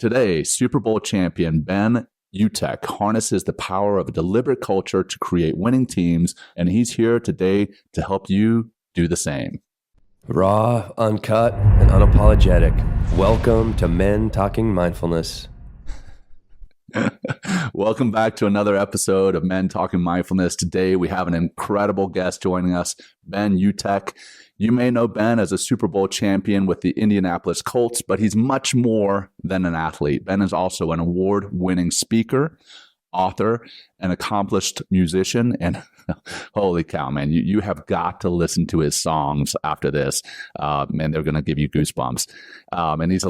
Today, Super Bowl champion Ben Utech harnesses the power of a deliberate culture to create winning teams, and he's here today to help you do the same. Raw, uncut, and unapologetic. Welcome to Men Talking Mindfulness. Welcome back to another episode of Men Talking Mindfulness. Today, we have an incredible guest joining us, Ben Utech. You may know Ben as a Super Bowl champion with the Indianapolis Colts, but he's much more than an athlete. Ben is also an award-winning speaker, author, an accomplished musician, and holy cow, man, you have got to listen to his songs after this. Man, they're going to give you goosebumps. And he's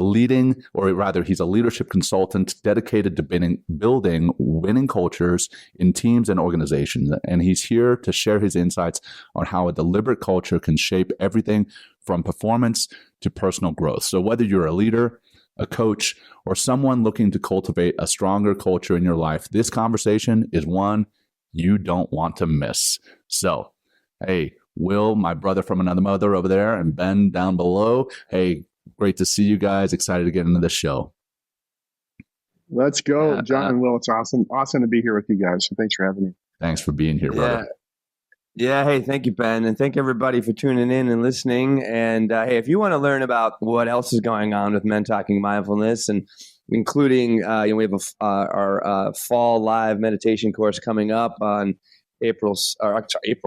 a leadership consultant dedicated to building winning cultures in teams and organizations. And he's here to share his insights on how a deliberate culture can shape everything from performance to personal growth. So whether you're a leader, a coach, or someone looking to cultivate a stronger culture in your life, this conversation is one you don't want to miss. So, hey, Will, my brother from another mother over there, and Ben down below. Hey, great to see you guys. Excited to get into this show. Let's go, John and Will. It's awesome to be here with you guys. So thanks for having me. Thanks for being here, brother. Yeah, hey, thank you, Ben, and thank everybody for tuning in and listening. And hey, if you want to learn about what else is going on with Men Talking Mindfulness, and including we have our fall live meditation course coming up on April.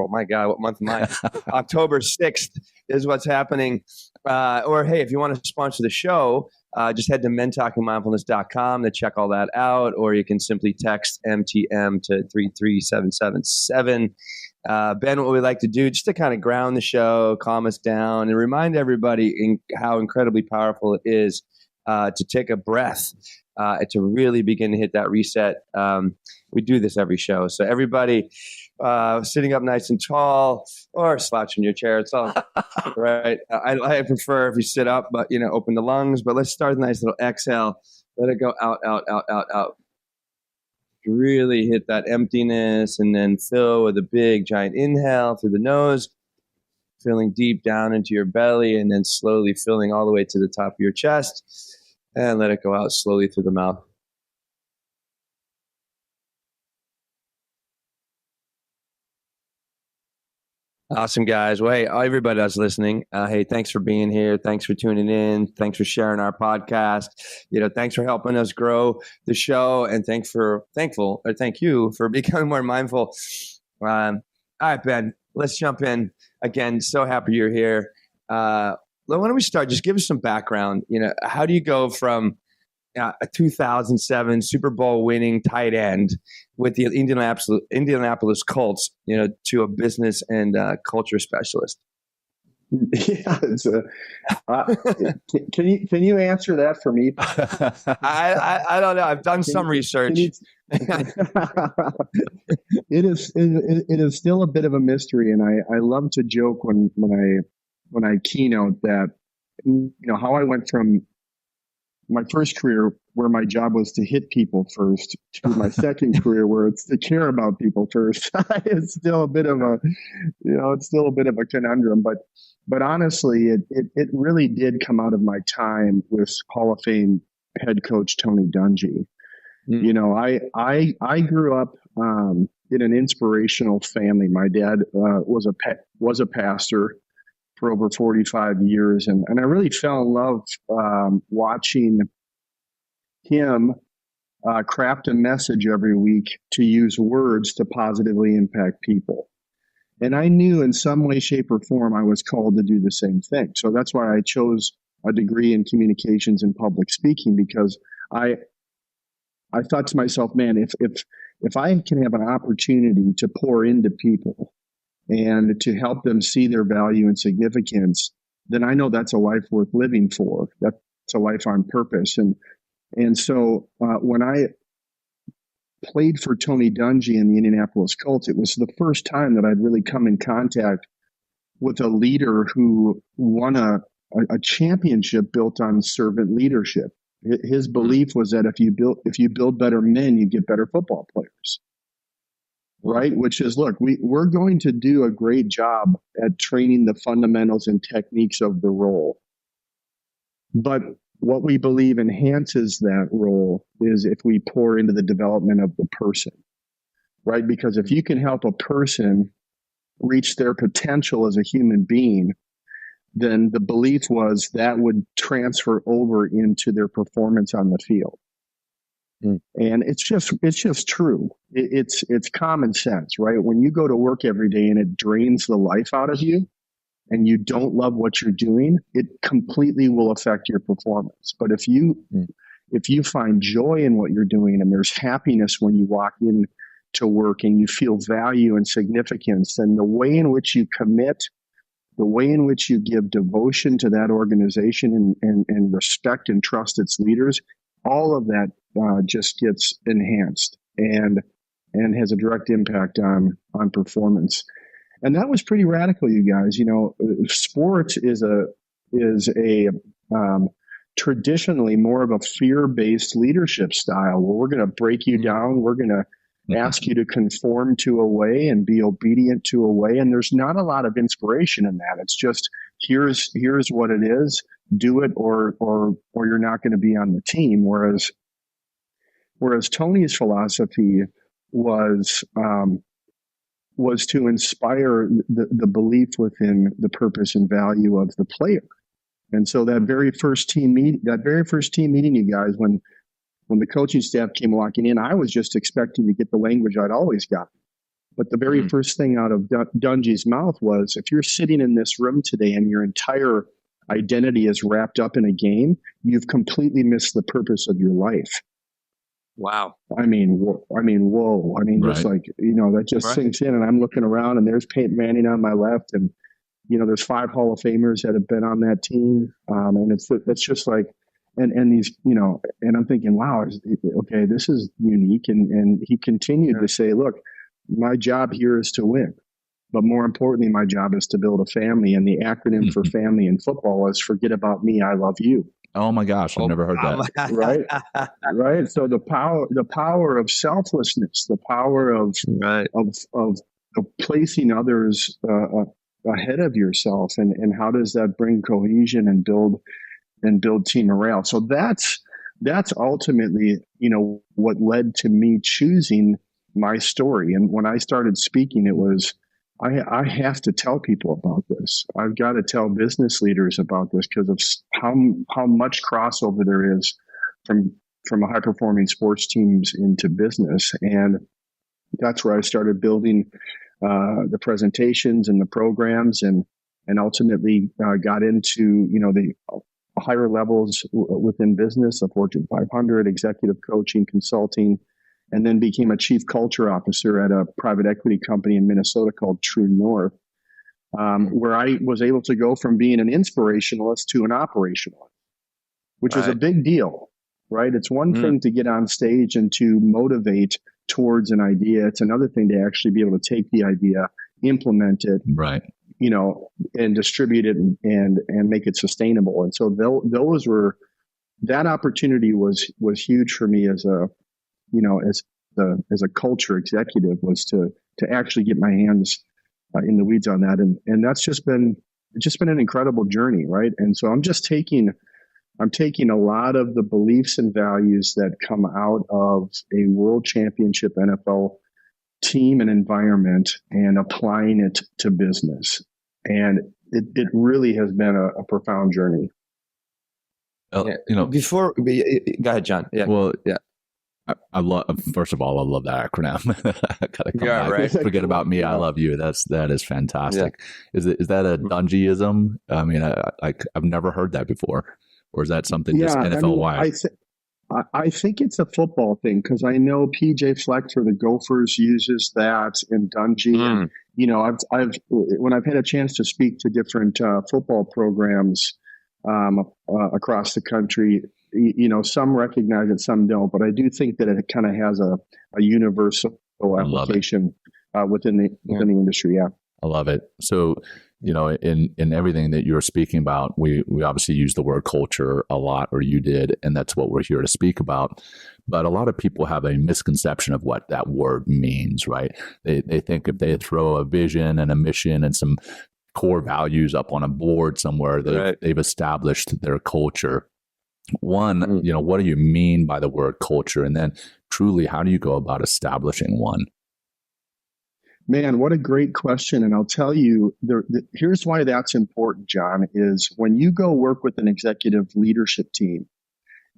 My God, what month am I? October 6th is what's happening. Or hey, if you want to sponsor the show, just head to mentalkingmindfulness.com to check all that out, or you can simply text MTM to 33777. Ben, what we like to do just to kind of ground the show, calm us down, and remind everybody how incredibly powerful it is to take a breath, to really begin to hit that reset. We do this every show. So everybody sitting up nice and tall or slouching your chair. It's all right. I prefer if you sit up, but, open the lungs. But let's start with a nice little exhale. Let it go out, out, out, out, out. Really hit that emptiness, and then fill with a big giant inhale through the nose, filling deep down into your belly, and then slowly filling all the way to the top of your chest, and let it go out slowly through the mouth. Awesome, guys. Well, hey, everybody that's listening, hey, thanks for being here. Thanks for tuning in. Thanks for sharing our podcast. Thanks for helping us grow the show, and thank you for becoming more mindful. All right, Ben, let's jump in. Again, so happy you're here. Why don't we start? Just give us some background. How do you go from a 2007 Super Bowl winning tight end with the Indianapolis Colts, to a business and culture specialist? Yeah, can you answer that for me? I don't know. I've done some research. It is still a bit of a mystery, and I love to joke when I keynote that how I went from my first career, where my job was to hit people first, to my second career, where it's to care about people first. It's still a bit of a conundrum, but honestly, it really did come out of my time with Hall of Fame head coach Tony Dungy. I grew up in an inspirational family. My dad was a pastor for over 45 years. And I really fell in love watching him craft a message every week to use words to positively impact people. And I knew in some way, shape, or form I was called to do the same thing. So that's why I chose a degree in communications and public speaking, because I thought to myself, man, if I can have an opportunity to pour into people and to help them see their value and significance, then I know that's a life worth living for. That's a life on purpose. And so when I played for Tony Dungy in the Indianapolis Colts, it was the first time that I'd really come in contact with a leader who won a championship built on servant leadership. His belief was that if you build better men, you get better football players. Right? Which is, look, we're going to do a great job at training the fundamentals and techniques of the role. But what we believe enhances that role is if we pour into the development of the person, right? Because if you can help a person reach their potential as a human being, then the belief was that would transfer over into their performance on the field. And it's just true. It's common sense, right? When you go to work every day and it drains the life out of you and you don't love what you're doing, it completely will affect your performance. But if you find joy in what you're doing and there's happiness when you walk in to work and you feel value and significance, then the way in which you commit, the way in which you give devotion to that organization and respect and trust its leaders, all of that just gets enhanced and has a direct impact on performance. And that was pretty radical, you guys. You know, sports is a traditionally more of a fear-based leadership style where we're going to break you down. We're going to ask you to conform to a way and be obedient to a way. And there's not a lot of inspiration in that. It's just, here's what it is, do it or you're not going to be on the team. Whereas Tony's philosophy was to inspire the belief within the purpose and value of the player. And so that very first team meeting, you guys, when the coaching staff came walking in, I was just expecting to get the language I'd always got. But the very first thing out of Dungy's mouth was, if you're sitting in this room today and your entire identity is wrapped up in a game, you've completely missed the purpose of your life. Wow. I mean, whoa. Just like, that just sinks in, and I'm looking around and there's Peyton Manning on my left, and, there's 5 Hall of Famers that have been on that team. And it's just like, and these, and I'm thinking, wow, okay, this is unique. And he continued to say, look, my job here is to win, but more importantly, my job is to build a family. And the acronym for family in football is forget about me, I love you. Oh my gosh, I've never heard that. Right. So the power of selflessness, the power of placing others ahead of yourself, and how does that bring cohesion and build team morale? So that's ultimately, what led to me choosing my story. And when I started speaking, it was, I have to tell people about this. I've got to tell business leaders about this because of how much crossover there is from a high performing sports teams into business. And that's where I started building the presentations and the programs, and ultimately got into, the higher levels within business, the Fortune 500, executive coaching, consulting, and then became a chief culture officer at a private equity company in Minnesota called True North, where I was able to go from being an inspirationalist to an operationalist, which is a big deal, right? It's one thing to get on stage and to motivate towards an idea. It's another thing to actually be able to take the idea, implement it, right, and distribute it and make it sustainable. And so that opportunity was huge for me as a culture executive, was to actually get my hands in the weeds on that. And that's just been an incredible journey. Right. And so I'm taking a lot of the beliefs and values that come out of a world championship NFL team and environment and applying it to business. And it really has been a profound journey. Before, go ahead, John. Yeah. Well, yeah. I love. First of all, I love that acronym. I gotta come back. Right. Forget about me. I love you. That is fantastic. Yeah. Is that a Dungyism? I mean, I've never heard that before. Or is that something just NFL wide? I think it's a football thing, because I know PJ Fleck for the Gophers uses that in Dungy. And, I've when I've had a chance to speak to different football programs across the country, some recognize it, some don't. But I do think that it kind of has a universal application within the industry. Yeah, I love it. So, in everything that you're speaking about, we obviously use the word culture a lot, or you did, and that's what we're here to speak about. But a lot of people have a misconception of what that word means, right? They think if they throw a vision and a mission and some core values up on a board somewhere, they've established their culture. One, what do you mean by the word culture? And then truly, how do you go about establishing one? Man, what a great question. And I'll tell you, here's why that's important, John, is when you go work with an executive leadership team,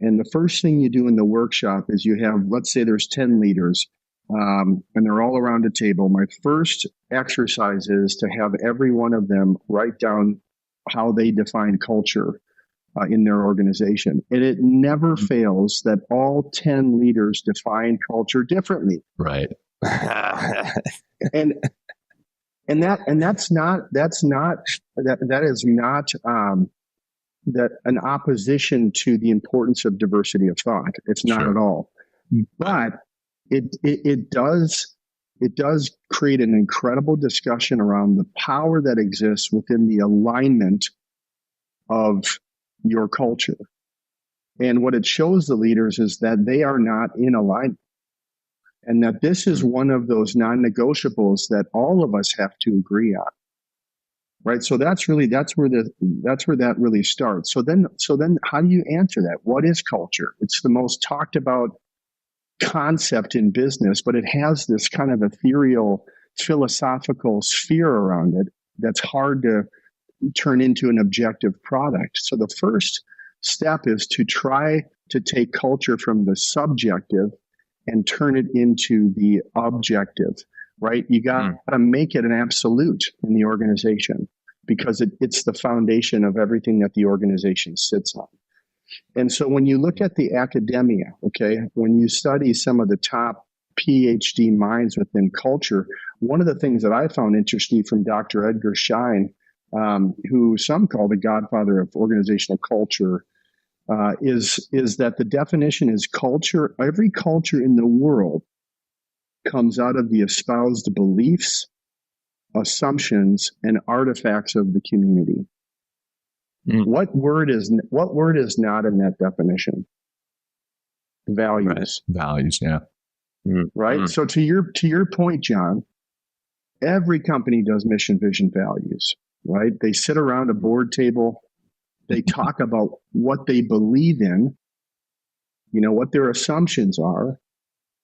and the first thing you do in the workshop is you have, let's say there's 10 leaders, and they're all around a table. My first exercise is to have every one of them write down how they define culture in their organization. And it never fails that all 10 leaders define culture differently. Right. and that's not that an opposition to the importance of diversity of thought. It's not Sure. at all. But it does create an incredible discussion around the power that exists within the alignment of your culture. And what it shows the leaders is that they are not in alignment. And that this is one of those non-negotiables that all of us have to agree on. Right. So that's where that really starts. So then how do you answer that? What is culture? It's the most talked about concept in business, but it has this kind of ethereal philosophical sphere around it that's hard to turn into an objective product. So the first step is to try to take culture from the subjective and turn it into the objective, right? You got to make it an absolute in the organization because it's the foundation of everything that the organization sits on. And so when you look at the academia, okay, when you study some of the top PhD minds within culture, one of the things that I found interesting from Dr. Edgar Schein, who some call the godfather of organizational culture, is that the definition is culture. Every culture in the world comes out of the espoused beliefs, assumptions, and artifacts of the community. What word is not in that definition? Values. Right. Values, yeah. Right. So to your point, John, every company does mission, vision, values. Right. They sit around a board table. They talk about what they believe in, what their assumptions are,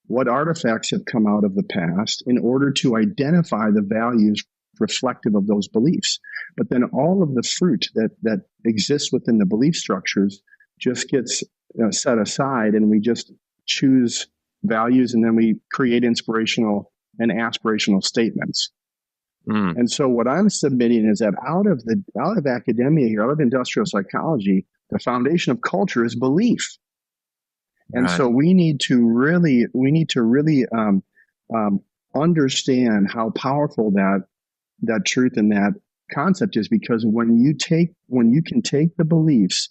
what artifacts have come out of the past in order to identify the values reflective of those beliefs. But then all of the fruit that exists within the belief structures just gets set aside, and we just choose values, and then we create inspirational and aspirational statements. And so what I'm submitting is that out of academia here, out of industrial psychology, the foundation of culture is belief. And so we need to really understand how powerful that truth and that concept is, because when you can take the beliefs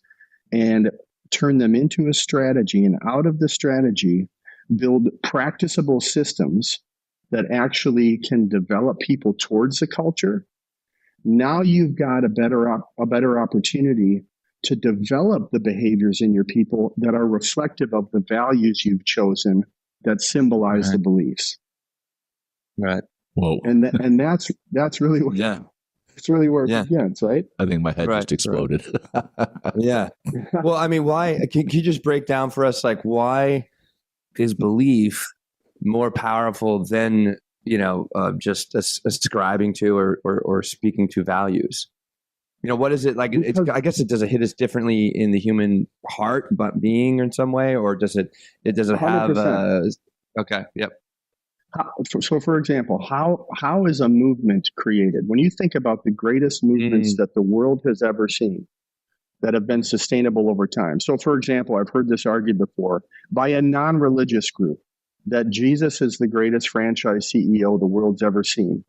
and turn them into a strategy, and out of the strategy build practicable systems that actually can develop people towards the culture, now you've got a better opportunity to develop the behaviors in your people that are reflective of the values you've chosen that symbolize the beliefs. Right. Whoa. And that's really what, it's really where it begins, right? I think my head just exploded. Yeah. Well, I mean, why? Can you just break down for us, like, why is belief more powerful than just ascribing to or speaking to values? What is it like? I guess does it hit us differently in the human heart, but being in some way, or does it have? 100%. Okay. Yep. So, for example, how is a movement created? When you think about the greatest movements that the world has ever seen that have been sustainable over time. So, for example, I've heard this argued before by a non-religious group that Jesus is the greatest franchise CEO the world's ever seen.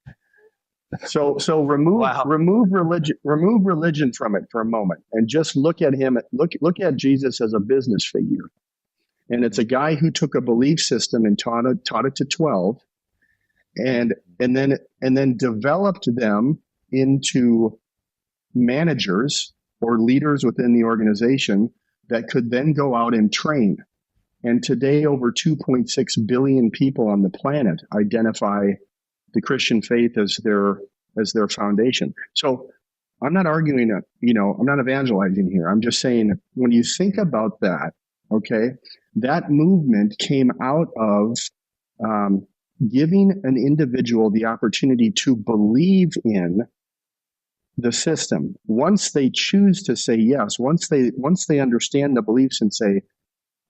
So remove religion from it for a moment and just look at him. Look at Jesus as a business figure. And it's a guy who took a belief system and taught it to 12 and then developed them into managers or leaders within the organization that could then go out and train. And today, over 2.6 billion people on the planet identify the Christian faith as their foundation. So I'm not arguing, I'm not evangelizing here. I'm just saying when you think about that, okay, that movement came out of giving an individual the opportunity to believe in the system. Once they choose to say yes, once they understand the beliefs and say,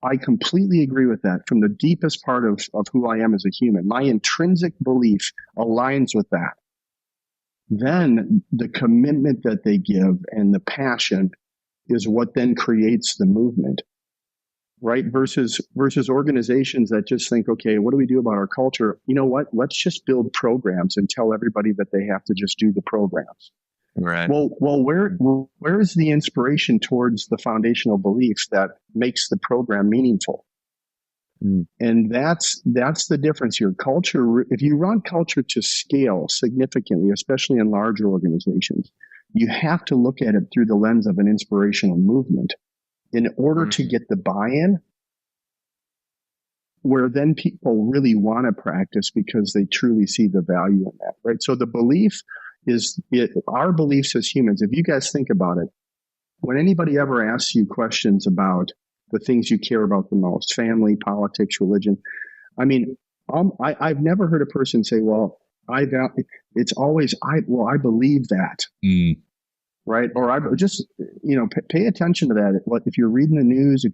I completely agree with that from the deepest part of who I am as a human, my intrinsic belief aligns with that, then the commitment that they give and the passion is what then creates the movement, right? Versus organizations that just think, okay, what do we do about our culture? You know what? Let's just build programs and tell everybody that they have to just do the programs. Right. Well, where is the inspiration towards the foundational beliefs that makes the program meaningful? And that's the difference here. Culture, if you run culture to scale significantly, especially in larger organizations, you have to look at it through the lens of an inspirational movement in order to get the buy-in, where then people really want to practice because they truly see the value in that, right? So the belief is our beliefs as humans. If you guys think about it, when anybody ever asks you questions about the things you care about the most, family, politics, religion, I mean, I've never heard a person say, well, it's always, I believe that, right? Or I just, pay attention to that. If you're reading the news,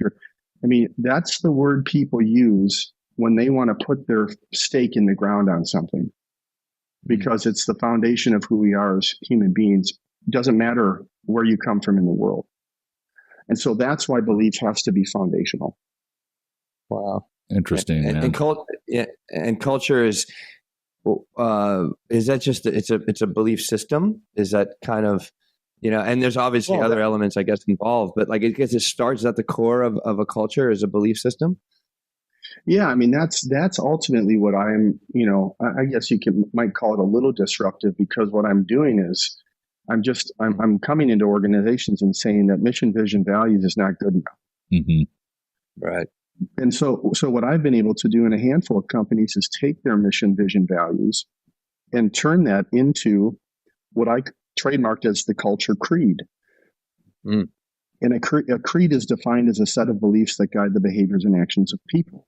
that's the word people use when they want to put their stake in the ground on something, because it's the foundation of who we are as human beings. It doesn't matter where you come from in the world. And so that's why belief has to be foundational. Wow. Interesting. And culture is that just, it's a belief system? Is that kind of, and there's obviously other elements, I guess, involved, but like, I guess it starts at the core of a culture as a belief system. Yeah, I mean, that's ultimately what I'm, I guess you might call it a little disruptive, because what I'm doing is I'm coming into organizations and saying that mission, vision, values is not good enough. Mm-hmm. Right. And so what I've been able to do in a handful of companies is take their mission, vision, values and turn that into what I trademarked as the culture creed. And a creed is defined as a set of beliefs that guide the behaviors and actions of people.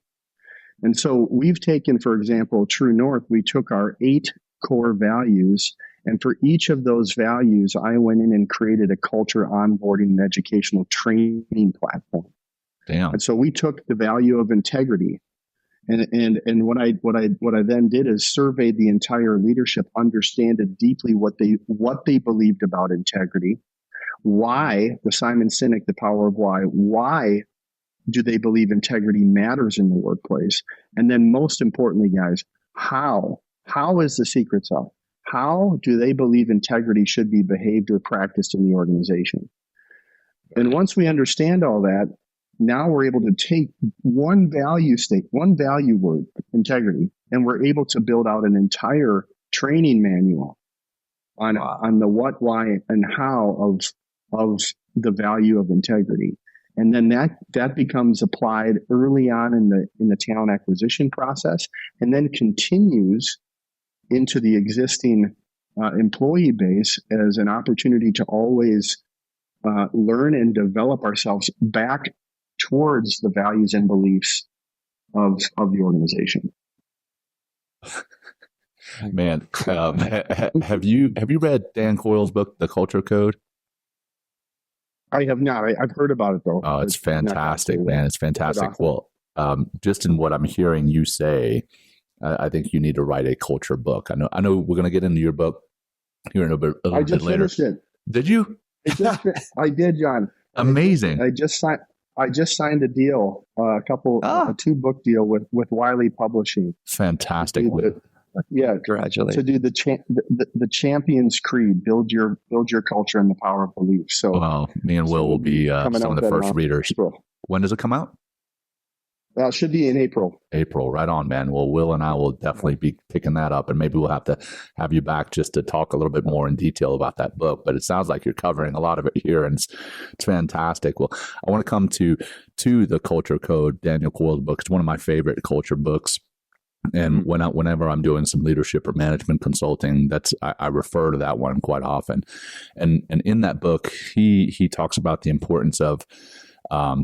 And so we've taken, for example, True North, we took our 8 core values, and for each of those values, I went in and created a culture onboarding and educational training platform. Damn. And so we took the value of integrity, and what I then did is surveyed the entire leadership, understand it deeply what they believed about integrity, why, the Simon Sinek, the power of why do they believe integrity matters in the workplace? And then most importantly, guys, how is the secret sauce? How do they believe integrity should be behaved or practiced in the organization? And once we understand all that, now we're able to take one value word, integrity, and we're able to build out an entire training manual on the what, why, and how of the value of integrity. And then that becomes applied early on in the talent acquisition process, and then continues into the existing employee base as an opportunity to always learn and develop ourselves back towards the values and beliefs of the organization. Man, have you read Dan Coyle's book, The Culture Code? I have not. I've heard about it though. Oh, it's fantastic, man. It's fantastic. Well, just in what I'm hearing you say, I think you need to write a culture book. I know we're going to get into your book here in a little bit later. I just finished it. Did you? I did, John. Amazing. I just signed a deal, a 2-book deal with Wiley Publishing. Fantastic. Yeah, congratulations. To do the Champions Creed, build your culture and the power of belief. So, me and Will be some of the first readers. April. When does it come out? It should be in April. April, right on, man. Well, Will and I will definitely be picking that up, and maybe we'll have to have you back just to talk a little bit more in detail about that book. But it sounds like you're covering a lot of it here, and it's fantastic. Well, I want to come to the Culture Code, Daniel Coyle's book. It's one of my favorite culture books. And whenever I'm doing some leadership or management consulting, I refer to that one quite often. And in that book, he talks about the importance of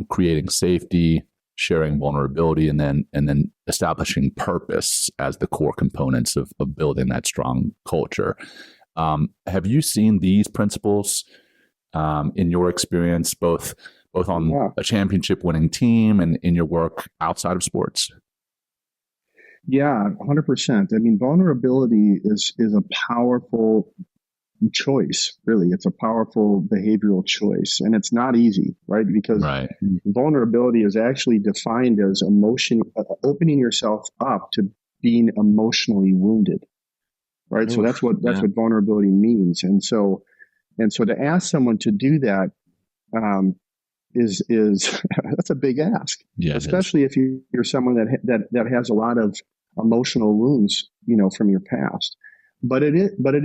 creating safety, sharing vulnerability, and then establishing purpose as the core components of building that strong culture. Have you seen these principles in your experience, both on a championship winning team and in your work outside of sports? Yeah, 100%. I mean, vulnerability is a powerful choice, really. It's a powerful behavioral choice, and it's not easy, right? Because vulnerability is actually defined as opening yourself up to being emotionally wounded, right? So that's what vulnerability means. And so to ask someone to do that is that's a big ask, especially if you're someone that has a lot of emotional wounds, from your past. But it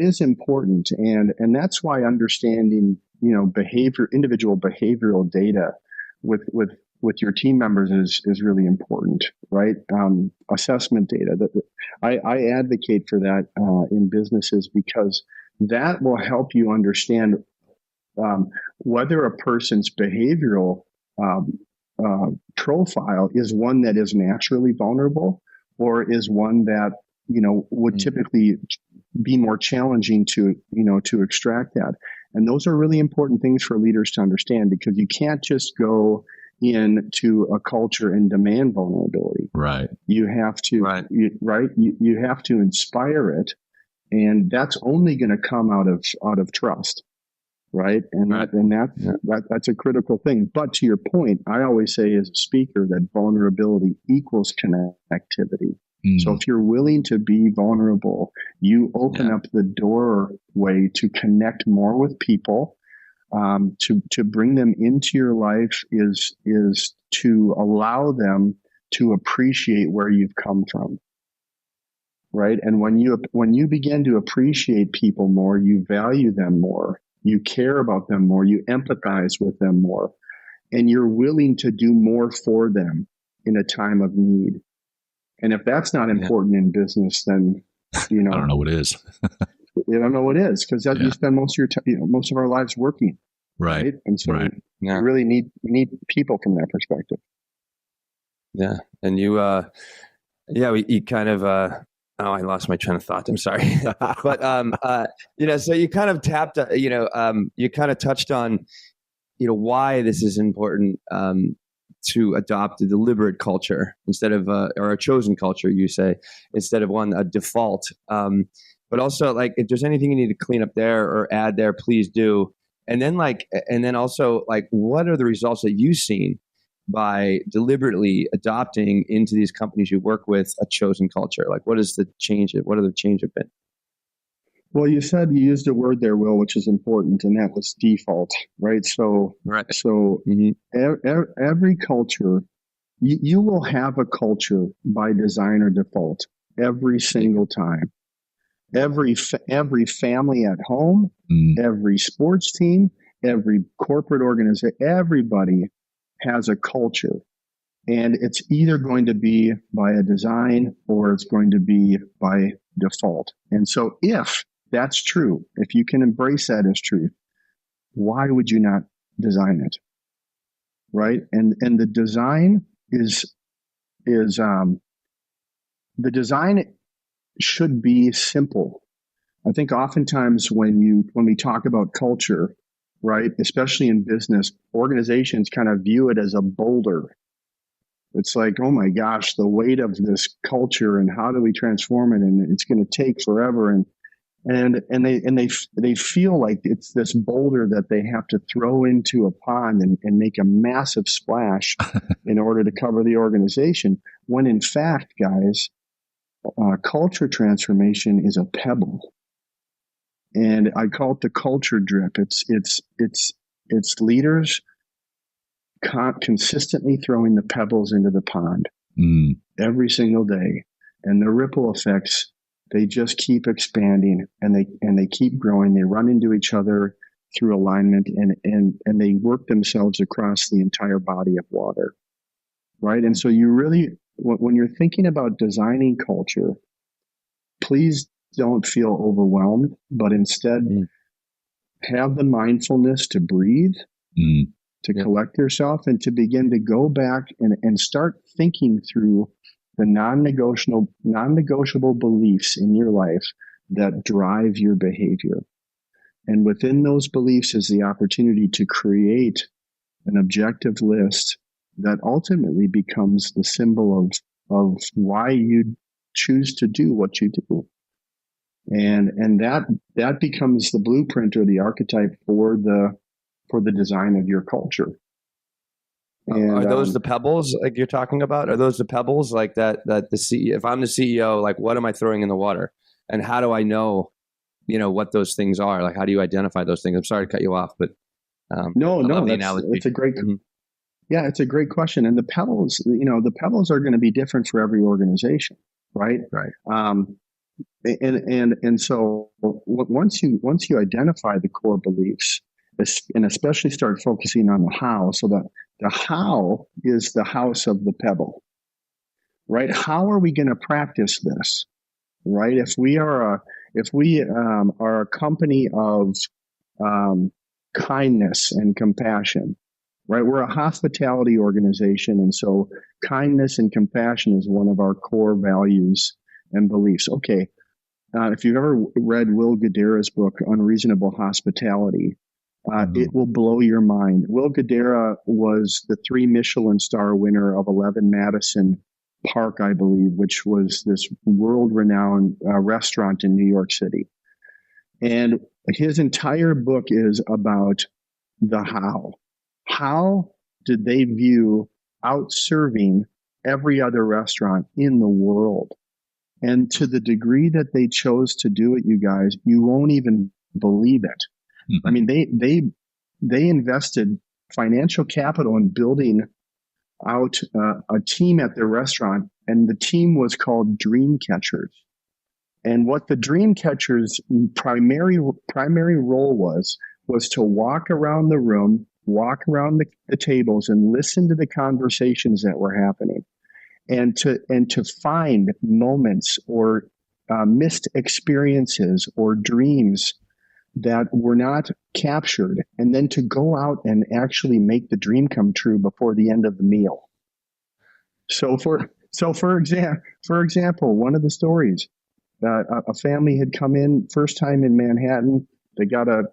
is important, and that's why understanding, individual behavioral data with your team members is really important, right? Assessment data I advocate for that in businesses, because that will help you understand whether a person's behavioral profile is one that is naturally vulnerable, or is one that would typically be more challenging to extract that. And those are really important things for leaders to understand, because you can't just go into a culture and demand vulnerability. Right. You have to you have to inspire it, and that's only going to come out of trust. Right. And that's a critical thing. But to your point, I always say as a speaker that vulnerability equals connectivity. So if you're willing to be vulnerable, you open up the doorway to connect more with people, to bring them into your life is to allow them to appreciate where you've come from. Right. And when you begin to appreciate people more, you value them more, you care about them more, you empathize with them more, and you're willing to do more for them in a time of need. And if that's not important in business, then, I don't know what is. I don't know what is, because you spend most of your most of our lives working. Right. And so you really need people from that perspective. Yeah. And you kind of, I lost my train of thought. I'm sorry. But, so you kind of tapped, you kind of touched on, why this is important to adopt a deliberate culture instead of, or a chosen culture, you say, instead of a default. But also, like, if there's anything you need to clean up there or add there, please do. And then also, what are the results that you've seen by deliberately adopting into these companies you work with a chosen culture? Like, what is the change? What are the changes been? Well, you used a word there, Will, which is important, and that was default, right? So, every culture, you will have a culture by design or default every single time. Every family at home, every sports team, every corporate organization, everybody has a culture, and it's either going to be by a design or it's going to be by default. And so if that's true, if you can embrace that as truth, why would you not design it? Right? And the design the design should be simple. I think oftentimes when we talk about culture, right, especially in business, organizations kind of view it as a boulder. It's like, oh my gosh, the weight of this culture, and how do we transform it? And it's going to take forever. And they feel like it's this boulder that they have to throw into a pond and make a massive splash in order to cover the organization. When in fact, guys, culture transformation is a pebble. And I call it the culture drip. It's leaders consistently throwing the pebbles into the pond every single day, and the ripple effects, they just keep expanding, and they keep growing. They run into each other through alignment, and they work themselves across the entire body of water, right? And so you really, when you're thinking about designing culture, please don't feel overwhelmed, but instead have the mindfulness to breathe, to collect yourself, and to begin to go back and start thinking through the non-negotiable beliefs in your life that drive your behavior. And within those beliefs is the opportunity to create an objective list that ultimately becomes the symbol of why you choose to do what you do. And that becomes the blueprint or the archetype for the design of your culture. And, are those the pebbles like you're talking about? Are those the pebbles like that the CEO, if I'm the CEO, like what am I throwing in the water? And how do I know, what those things are? Like, how do you identify those things? I'm sorry to cut you off, but no, it's a great, yeah, it's a great question. And the pebbles are going to be different for every organization, right? Right. And so once you identify the core beliefs, and especially start focusing on the how, so that the how is the house of the pebble, right? How are we going to practice this, right? If we are a company of kindness and compassion, right? We're a hospitality organization, and so kindness and compassion is one of our core values and beliefs. Okay, if you've ever read Will Guidara's book, Unreasonable Hospitality, it will blow your mind. Will Guidara was the 3 Michelin star winner of 11 Madison Park, I believe, which was this world-renowned restaurant in New York City. And his entire book is about the how. How did they view out-serving every other restaurant in the world? And to the degree that they chose to do it, you guys, you won't even believe it. I mean, they invested financial capital in building out a team at their restaurant, and the team was called Dream Catchers. And what the Dream Catchers' primary role was to walk around the room, walk around the tables, and listen to the conversations that were happening, and to find moments or missed experiences or dreams that were not captured, and then to go out and actually make the dream come true before the end of the meal. So for example, one of the stories, a family had come in first time in Manhattan. They got a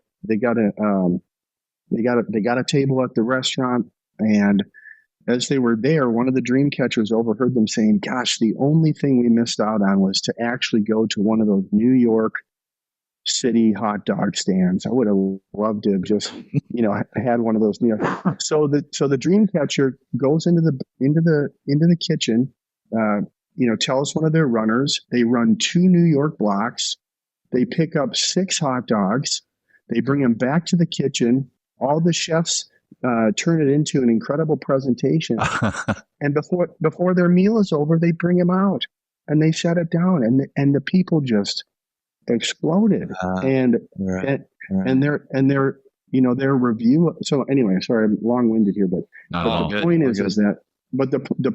table at the restaurant, and as they were there, one of the dream catchers overheard them saying, "Gosh, the only thing we missed out on was to actually go to one of those New York City hot dog stands. I would have loved to have just, had one of those." So the dream catcher goes into the kitchen, tells one of their runners. They run 2 New York blocks. They pick up 6 hot dogs. They bring them back to the kitchen. All the chefs turn it into an incredible presentation. And before their meal is over, they bring them out and they shut it down, and the people just exploded. And their review. So anyway, sorry, I'm long-winded here, but the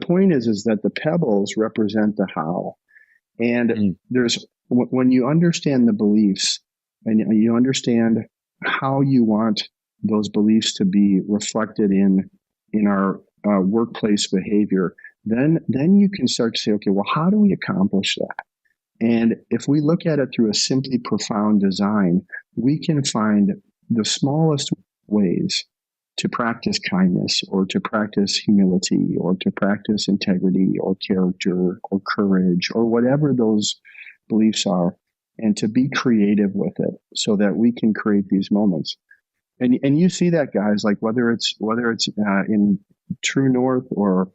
point is that the pebbles represent the how. And there's, when you understand the beliefs and you understand how you want those beliefs to be reflected in our workplace behavior, then you can start to say, okay, well, how do we accomplish that? And if we look at it through a simply profound design, we can find the smallest ways to practice kindness, or to practice humility, or to practice integrity, or character, or courage, or whatever those beliefs are, and to be creative with it so that we can create these moments. And you see that, guys, like whether it's in True North or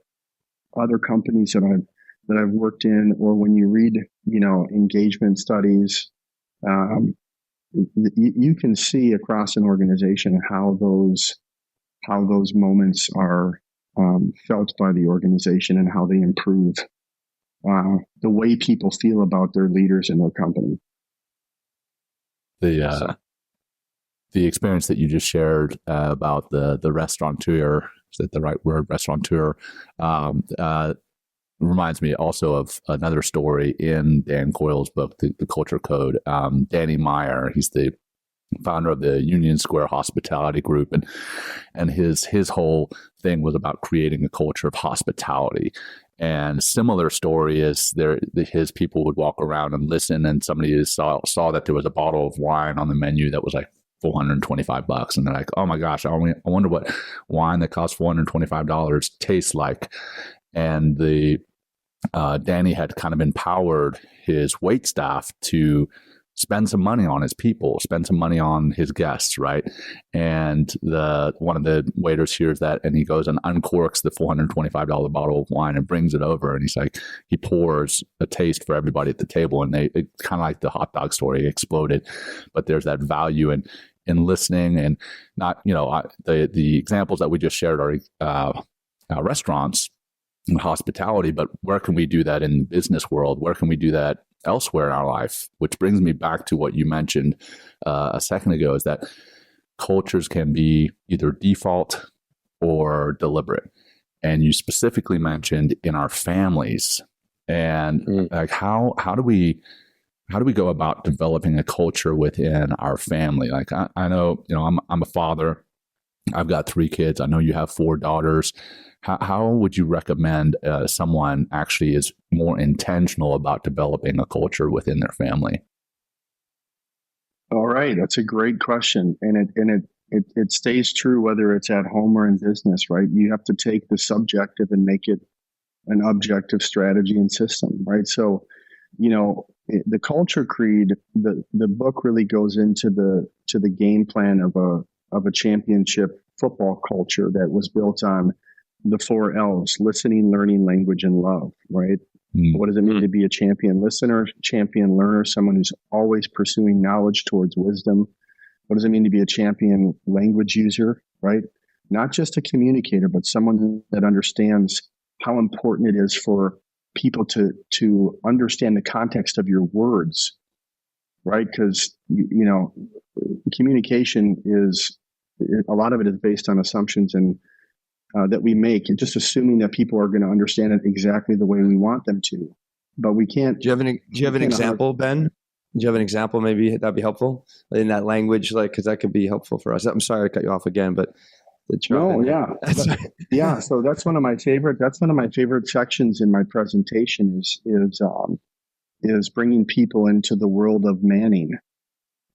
other companies that I've worked in, or when you read, engagement studies, you can see across an organization how those moments are felt by the organization, and how they improve the way people feel about their leaders in their company. The experience that you just shared about the restaurateur, is that the right word, restaurateur? reminds me also of another story in Dan Coyle's book, The Culture Code. Danny Meyer, he's the founder of the Union Square Hospitality Group, and his whole thing was about creating a culture of hospitality. And similar story is his people would walk around and listen, and somebody saw that there was a bottle of wine on the menu that was like $425, and they're like, oh my gosh, I wonder what wine that costs $425 tastes like. And Danny had kind of empowered his wait staff to spend some money on his people, spend some money on his guests, right? And one of the waiters hears that, and he goes and uncorks the $425 bottle of wine and brings it over, and he pours a taste for everybody at the table, and it kind of like the hot dog story, exploded. But there's that value in listening, and not, the examples that we just shared are restaurants and hospitality, but where can we do that in the business world? Where can we do that elsewhere in our life? Which brings me back to what you mentioned a second ago, is that cultures can be either default or deliberate. And you specifically mentioned in our families, and like how do we go about developing a culture within our family? Like I know, I'm a father. I've got 3 kids. I know you have 4 daughters. How would you recommend someone actually is more intentional about developing a culture within their family? All right, that's a great question, and it stays true whether it's at home or in business, right? You have to take the subjective and make it an objective strategy and system, right? So, the culture creed, the book really goes into the game plan of a championship football culture that was built on the 4 L's: listening, learning, language, and love, right? What does it mean to be a champion listener, champion learner, someone who's always pursuing knowledge towards wisdom? What does it mean to be a champion language user, right? Not just a communicator, but someone that understands how important it is for people to understand the context of your words, right? Because, communication a lot of it is based on assumptions and that we make, and just assuming that people are going to understand it exactly the way we want them to. But we can't. Do you have an example, Ben? Do you have an example? Maybe that'd be helpful in that language, because that could be helpful for us. I'm sorry to cut you off again, but yeah. So that's one of my favorite sections in my presentation is bringing people into the world of Manning,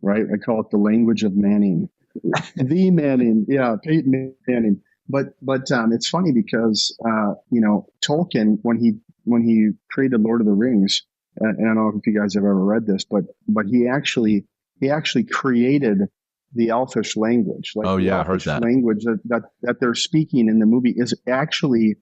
right? I call it the language of Manning. The Manning, Peyton Manning. But it's funny because Tolkien, when he created Lord of the Rings, and I don't know if you guys have ever read this, but he actually created the Elfish language. Like, oh yeah, I heard that language that they're speaking in the movie is actually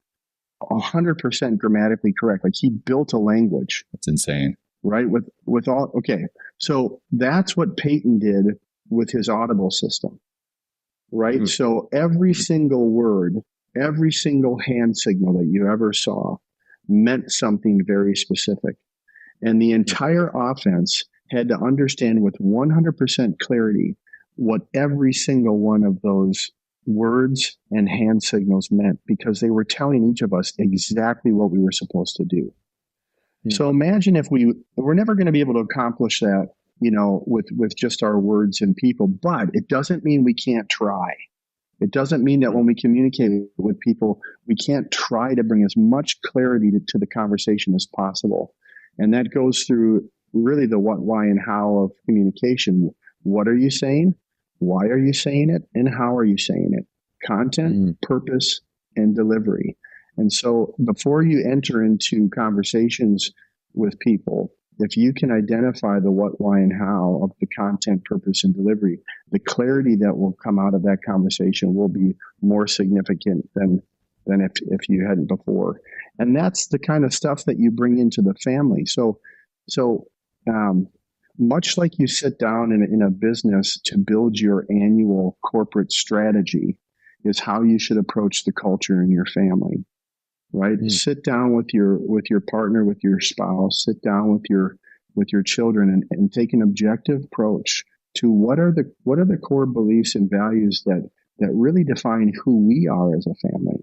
100% grammatically correct. Like, he built a language. That's insane, right? With all okay, so that's what Peyton did with his Audible system. Right. So every single word, every single hand signal that you ever saw meant something very specific. And the entire offense had to understand with 100% clarity what every single one of those words and hand signals meant, because they were telling each of us exactly what we were supposed to do. So imagine if we're never going to be able to accomplish that, with just our words and people, but it doesn't mean we can't try. It doesn't mean that when we communicate with people, we can't try to bring as much clarity to the conversation as possible. And that goes through really the what, why, and how of communication. What are you saying? Why are you saying it? And how are you saying it? Content, purpose, and delivery. And so before you enter into conversations with people, if you can identify the what, why, and how of the content, purpose, and delivery, the clarity that will come out of that conversation will be more significant than if you hadn't before. And that's the kind of stuff that you bring into the family. So much like you sit down in a business to build your annual corporate strategy, is how you should approach the culture in your family. Right? Sit down with your partner, with your spouse, sit down with your children and take an objective approach to what are the core beliefs and values that really define who we are as a family.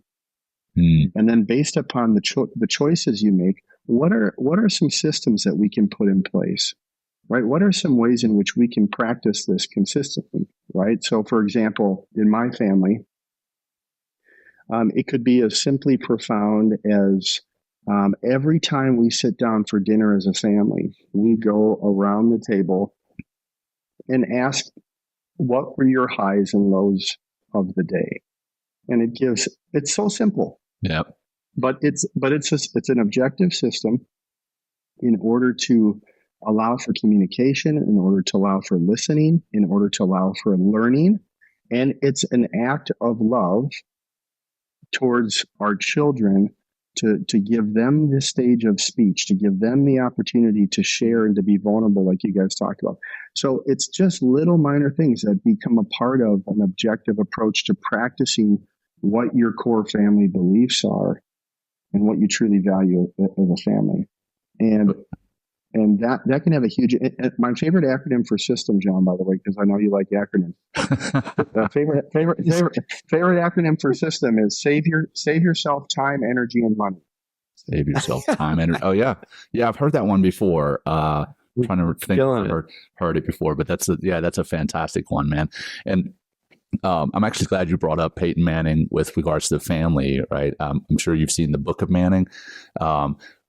And then based upon the choices you make, what are some systems that we can put in place, right? What are some ways in which we can practice this consistently, right? So, for example, in my family, it could be as simply profound as every time we sit down for dinner as a family, we go around the table and ask, what were your highs and lows of the day? And it's so simple. Yep. But it's an objective system in order to allow for communication, in order to allow for listening, in order to allow for learning. And it's an act of love towards our children to give them the stage of speech, to give them the opportunity to share and to be vulnerable, like you guys talked about. So it's just little minor things that become a part of an objective approach to practicing what your core family beliefs are and what you truly value as a family. And that can have a huge, my favorite acronym for system, John, by the way, because I know you like acronyms. Favorite acronym for system is save yourself time, energy, and money. Save yourself time, energy. Oh yeah. Yeah. I've heard that one before. Trying to think I've heard it before, but that's a fantastic one, man. And I'm actually glad you brought up Peyton Manning with regards to the family, right? I'm sure you've seen the Book of Manning,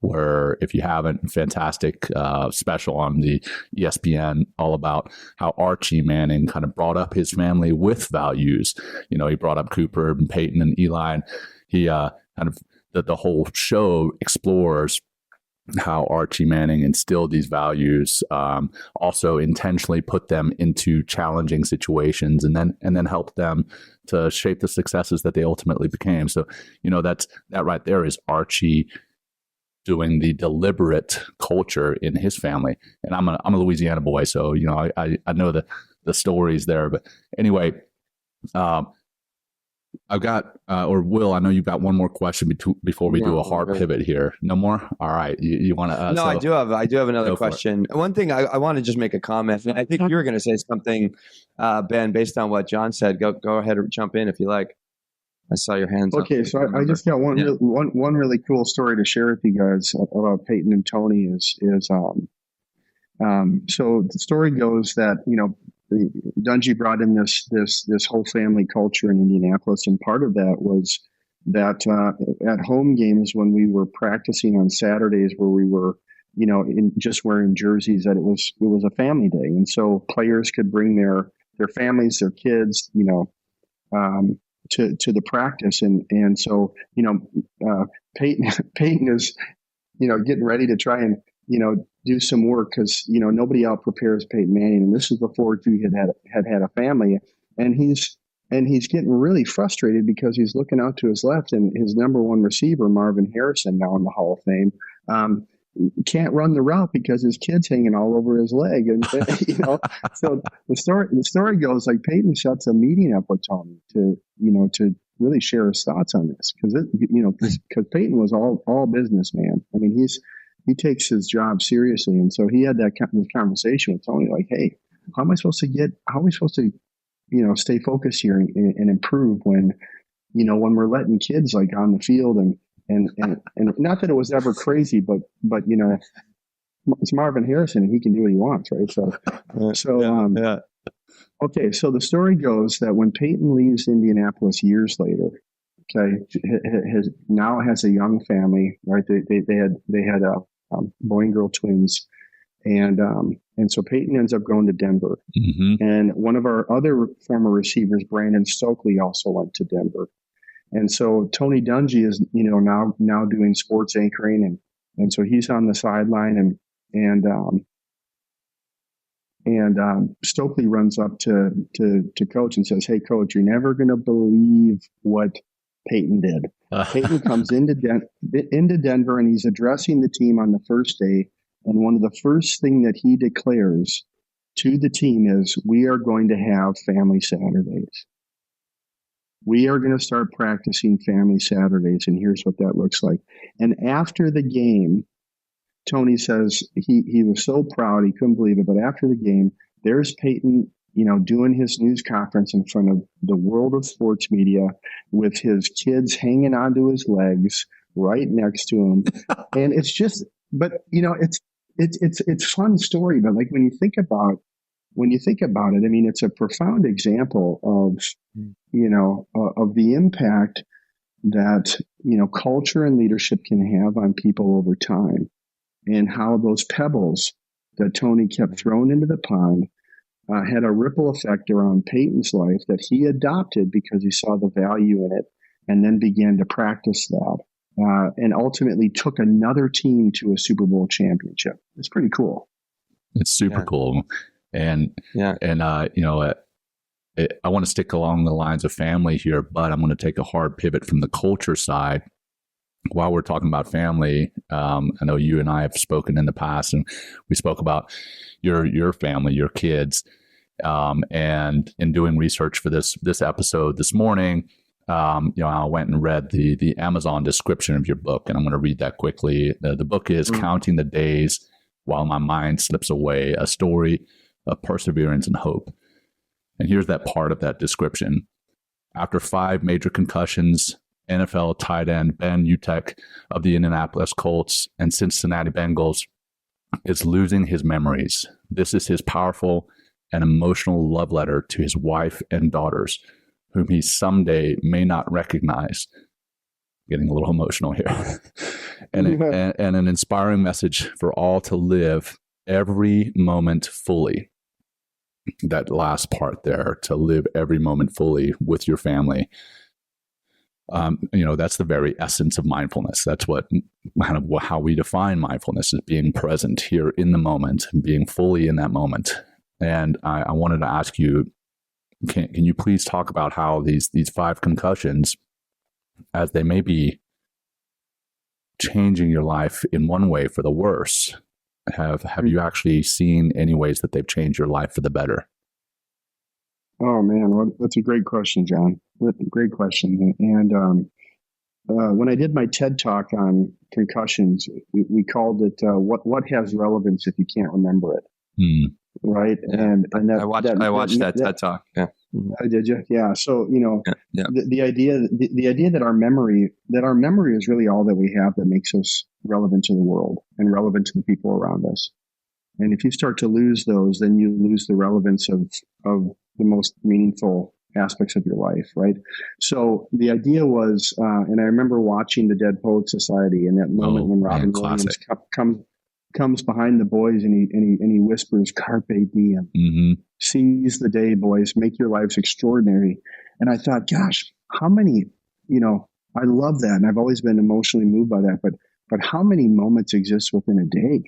where if you haven't, fantastic special on the ESPN, all about how Archie Manning kind of brought up his family with values. You know, he brought up Cooper and Peyton and Eli. And he kind of the whole show explores how Archie Manning instilled these values, also intentionally put them into challenging situations, and then helped them to shape the successes that they ultimately became. So, you know, that right there is Archie doing the deliberate culture in his family. And I'm a Louisiana boy, so you know I know the stories there. But anyway, I've got, or Will, I know you've got one more question before we do a hard pivot here. No more? All right. You want to? No, I do have another question. One thing I want to just make a comment. And I think you were going to say something, Ben, based on what John said. Go ahead and jump in if you like. I saw your hands up. Okay, so I just got one really cool story to share with you guys about Peyton and Tony so the story goes that, you know, Dungy brought in this whole family culture in Indianapolis, and part of that was that at home games when we were practicing on Saturdays, where we were, you know, just wearing jerseys, that it was a family day, and so players could bring their families, their kids, you know, to the practice, and so, you know, Peyton is, you know, getting ready to try and, you know, do some work, because, you know, nobody out prepares Peyton Manning, and this is before he had a family, and he's getting really frustrated because he's looking out to his left, and his number one receiver, Marvin Harrison, now in the Hall of Fame, can't run the route because his kid's hanging all over his leg, and you know, so the story goes like Peyton sets a meeting up with Tony to really share his thoughts on this, because Peyton was all business, man. I mean, he takes his job seriously. And so he had this conversation with Tony, like, hey, how are we supposed to, you know, stay focused here and improve when we're letting kids like on the field and not that it was ever crazy, but you know, it's Marvin Harrison and he can do what he wants. Right. Okay. So the story goes that when Peyton leaves Indianapolis years later, okay, now has a young family, right? They had boy and girl twins, and so Peyton ends up going to Denver, and one of our other former receivers, Brandon Stokely, also went to Denver, and so Tony Dungy is, you know, now doing sports anchoring, and so he's on the sideline, and Stokely runs up to Coach and says, "Hey, Coach, you're never going to believe what Peyton did." Peyton comes into Denver, and he's addressing the team on the first day. And one of the first thing that he declares to the team is, we are going to have family Saturdays. We are going to start practicing family Saturdays. And here's what that looks like. And after the game, Tony says he was so proud, he couldn't believe it. But after the game, there's Peyton doing his news conference in front of the world of sports media with his kids hanging onto his legs right next to him. And it's just, but it's fun story. But like when you think about it, I mean, it's a profound example of, of the impact that, culture and leadership can have on people over time, and how those pebbles that Tony kept throwing into the pond had a ripple effect around Peyton's life that he adopted because he saw the value in it, and then began to practice that, and ultimately took another team to a Super Bowl championship. It's pretty cool. It's super cool. And, I want to stick along the lines of family here, but I'm going to take a hard pivot from the culture side. While we're talking about family, I know you and I have spoken in the past, and we spoke about your family, your kids, and in doing research for this episode this morning, I went and read the Amazon description of your book, and I'm going to read that quickly. The book is Counting the Days While My Mind Slips Away, a story of perseverance and hope. And here's that part of that description. After 5 major concussions, NFL tight end Ben Utech of the Indianapolis Colts and Cincinnati Bengals is losing his memories. This is his powerful and emotional love letter to his wife and daughters, whom he someday may not recognize. Getting a little emotional here. and an inspiring message for all to live every moment fully. That last part there, to live every moment fully with your family. That's the very essence of mindfulness. That's what kind of how we define mindfulness, is being present here in the moment, being fully in that moment. And I wanted to ask you, can you please talk about how these 5 concussions, as they may be changing your life in one way for the worse, have you actually seen any ways that they've changed your life for the better? Oh man, well, that's a great question, John. Great question. And when I did my TED talk on concussions, we called it "What has relevance if you can't remember it?" Right? Yeah. And I watched that TED talk. Yeah. I did you? Yeah. So the idea that our memory is really all that we have that makes us relevant to the world and relevant to the people around us. And if you start to lose those, then you lose the relevance of the most meaningful aspects of your life, right? So the idea was, and I remember watching the Dead Poets Society, and that moment when Robin Williams comes behind the boys and he whispers, "Carpe diem." Seize the day, boys. Make your lives extraordinary. And I thought, gosh, how many, I love that. And I've always been emotionally moved by that. But how many moments exist within a day?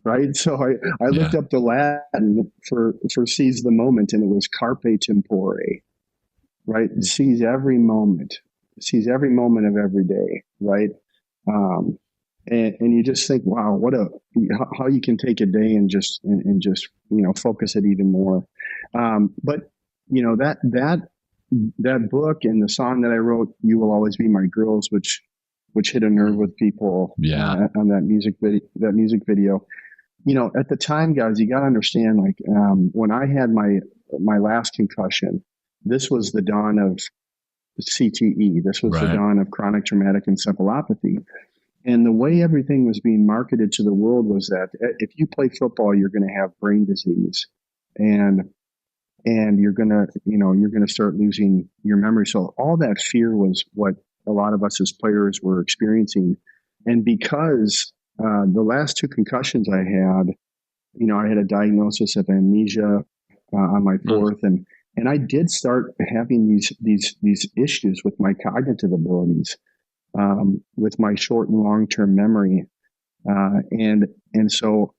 Right. So I looked up the Latin for seize the moment, and it was carpe tempore. Right. Seize every moment. Seize every moment of every day. Right. And you just think, wow, how you can take a day and just focus it even more. But that book and the song that I wrote, "You Will Always Be My Girls," which hit a nerve with people on that music video. At the time, guys, you got to understand, like when I had my last concussion, this was the dawn of CTE. This was the dawn of chronic traumatic encephalopathy. And the way everything was being marketed to the world was that if you play football, you're going to have brain disease, and you're going to start losing your memory. So all that fear was what a lot of us as players were experiencing. And because the last 2 concussions I had a diagnosis of amnesia on my 4th, and I did start having these issues with my cognitive abilities. With my short and long-term memory. And so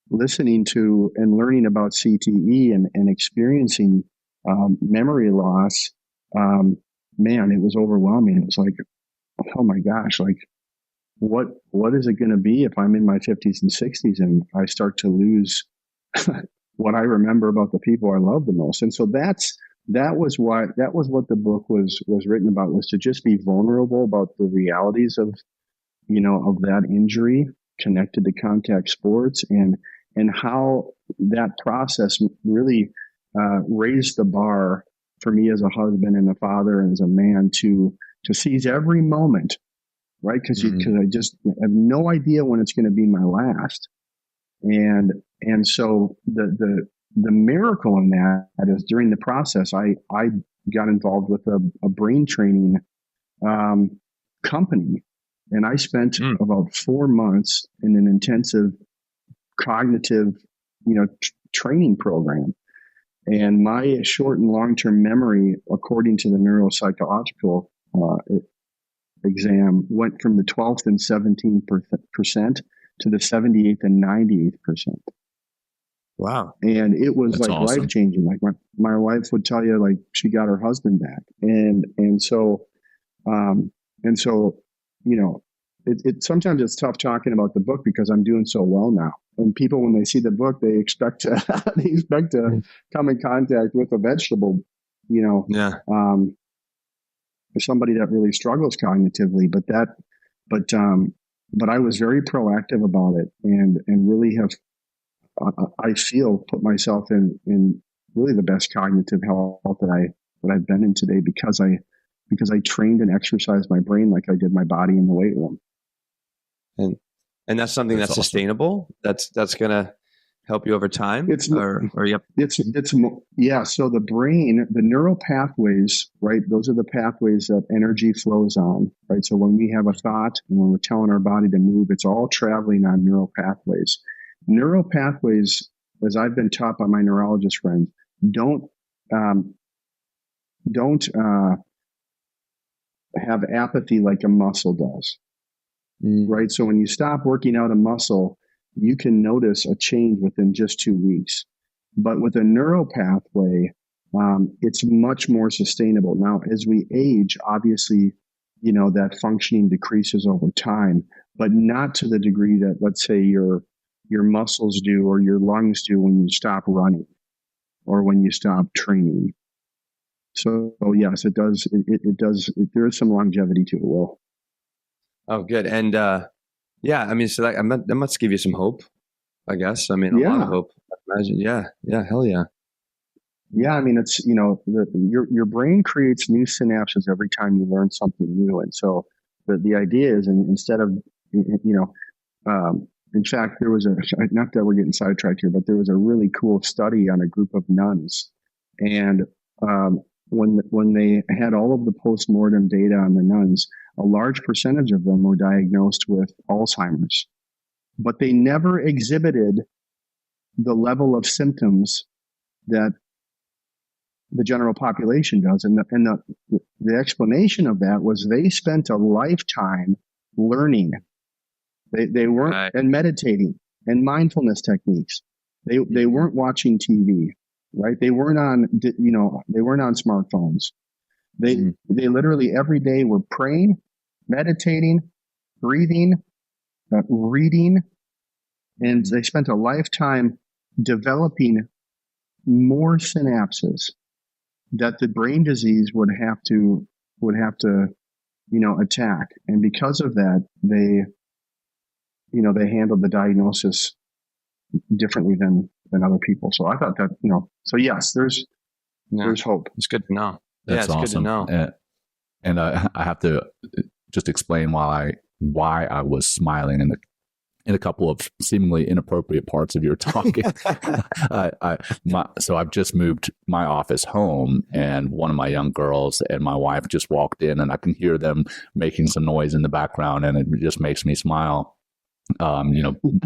listening to and learning about CTE and experiencing memory loss, man, it was overwhelming. It was like, oh my gosh, like what is it going to be if I'm in my 50s and 60s and I start to lose what I remember about the people I love the most? And so that was what the book was written about, was to just be vulnerable about the realities of that injury connected to contact sports, and and how that process really raised the bar for me as a husband and a father and as a man to seize every moment, right? Because I just have no idea when it's going to be my last. And so the miracle in that is during the process, I got involved with a brain training company, and I spent about 4 months in an intensive cognitive, training program. And my short and long-term memory, according to the neuropsychological exam, went from the 12th and 17% to the 78th and 98%. Wow. And it was That's like awesome. life-changing. Like my wife would tell you, like, she got her husband back. And so, it sometimes it's tough talking about the book because I'm doing so well now. And people, when they see the book, they expect to come in contact with a vegetable, somebody that really struggles cognitively. But I was very proactive about it, and really have, I feel, put myself in really the best cognitive health that I've been in today because I trained and exercised my brain like I did my body in the weight room. And that's something that's awesome. Sustainable. That's going to help you over time. Yep. So the brain, the neural pathways, right? Those are the pathways that energy flows on, right? So when we have a thought and when we're telling our body to move, it's all traveling on neural pathways. Neural pathways, as I've been taught by my neurologist friends, don't have apathy like a muscle does. Right. So when you stop working out a muscle, you can notice a change within just 2 weeks. But with a neural pathway, it's much more sustainable. Now, as we age, obviously, that functioning decreases over time, but not to the degree that, let's say, your muscles do or your lungs do when you stop running or when you stop training. So, yes, it does. It does. There is some longevity to it, Will. Oh, good. And yeah, I mean, so that must give you some hope, I guess. I mean, a lot of hope, I imagine. Yeah, hell yeah. Yeah, I mean, it's, your brain creates new synapses every time you learn something new. And so the idea is, instead of, in fact, there was not that we're getting sidetracked here, but there was a really cool study on a group of nuns. And when they had all of the postmortem data on the nuns, a large percentage of them were diagnosed with Alzheimer's, but they never exhibited the level of symptoms that the general population does. And the explanation of that was they spent a lifetime learning. They weren't, right, and meditating and mindfulness techniques. They weren't watching TV, right? They weren't on smartphones. They literally every day were praying, meditating, breathing, reading, and they spent a lifetime developing more synapses that the brain disease would have to attack. And because of that, they handled the diagnosis differently than other people. So I thought that, so yes, there's hope. It's good to know. That's awesome. Good to know. And I have to just explain why I was smiling in a couple of seemingly inappropriate parts of your talking. So I've just moved my office home, and one of my young girls and my wife just walked in, and I can hear them making some noise in the background, and it just makes me smile.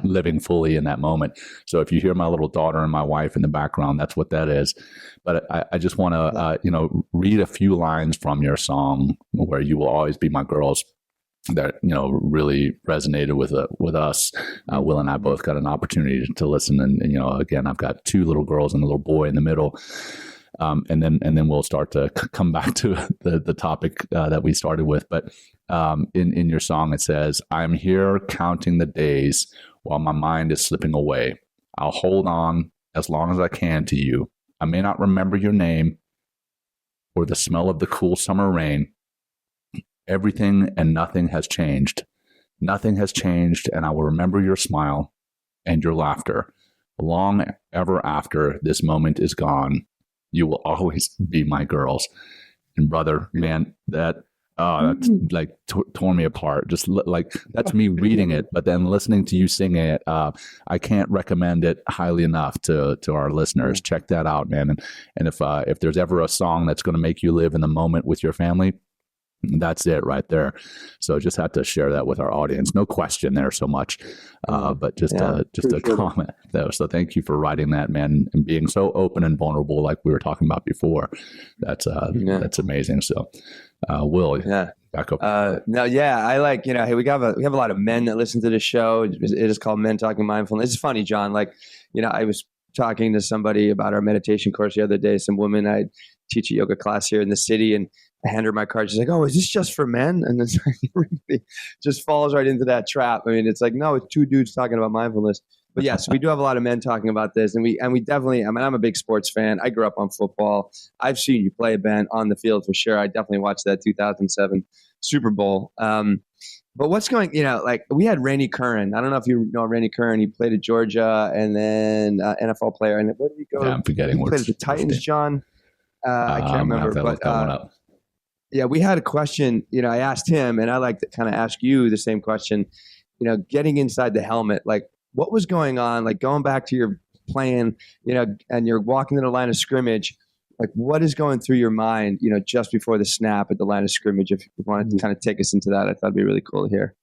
Living fully in that moment. So if you hear my little daughter and my wife in the background, that's what that is. But I just want to, read a few lines from your song, Where You Will Always Be My Girls, that, really resonated with us. Will and I both got an opportunity to listen. And again, I've got two little girls and a little boy in the middle. And then we'll start to come back to the topic that we started with. But in your song, it says, "I'm here counting the days while my mind is slipping away. I'll hold on as long as I can to you. I may not remember your name or the smell of the cool summer rain. Everything and nothing has changed. Nothing has changed, and I will remember your smile and your laughter. long ever after this moment is gone, you will always be my girls. And brother, man, that's like torn me apart. Just like that's me reading it, but then listening to you singing it, I can't recommend it highly enough to our listeners. Check that out, man. And if there's ever a song that's going to make you live in the moment with your family, that's it right there. So just had to share that with our audience. No question there so much, but just a comment though. So thank you for writing that, man, and being so open and vulnerable, like we were talking about before. That's amazing. So, Will, back up. I like, hey, we have a lot of men that listen to this show. It is called Men Talking Mindfulness. It's funny, John. Like, I was talking to somebody about our meditation course the other day. Some woman, I teach a yoga class here in the city, and I hand her my card. She's like, "Oh, is this just for men?" And then everybody just falls right into that trap. I mean, it's like, no, it's two dudes talking about mindfulness. But yes, we do have a lot of men talking about this, and we definitely. I mean, I'm a big sports fan. I grew up on football. I've seen you play, Ben, on the field for sure. I definitely watched that 2007 Super Bowl. But what's going? Like we had Randy Curran. I don't know if you know Randy Curran. He played at Georgia, and then NFL player. And where did he go? Yeah, I'm forgetting. He played at the Titans, John. I can't remember, but. Yeah, we had a question, I asked him, and I like to kind of ask you the same question, getting inside the helmet, like what was going on, like going back to your playing, and you're walking to the line of scrimmage, like what is going through your mind, just before the snap at the line of scrimmage? If you wanted to kind of take us into that, I thought it'd be really cool to hear.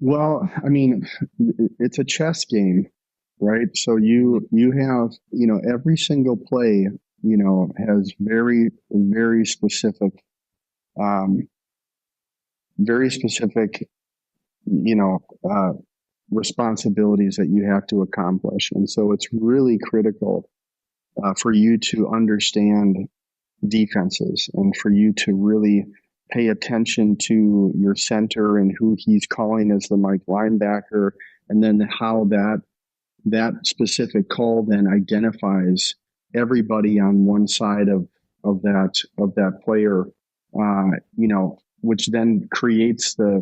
Well, I mean, it's a chess game, right? So you have, every single play, has very, very specific, responsibilities that you have to accomplish. And so it's really critical for you to understand defenses and for you to really pay attention to your center and who he's calling as the Mike linebacker, and then how that specific call then identifies everybody on one side of that player, which then creates the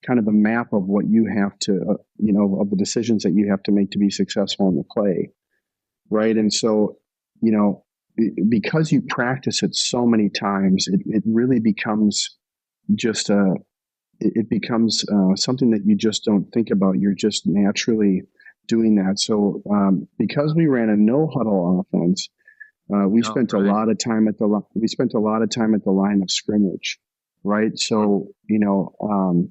kind of the map of what you have to, of the decisions that you have to make to be successful in the play, right? And so, because you practice it so many times, it really becomes just something that you just don't think about. You're just naturally doing that. So because we ran a no huddle offense, we spent a lot of time at the line of scrimmage, right? So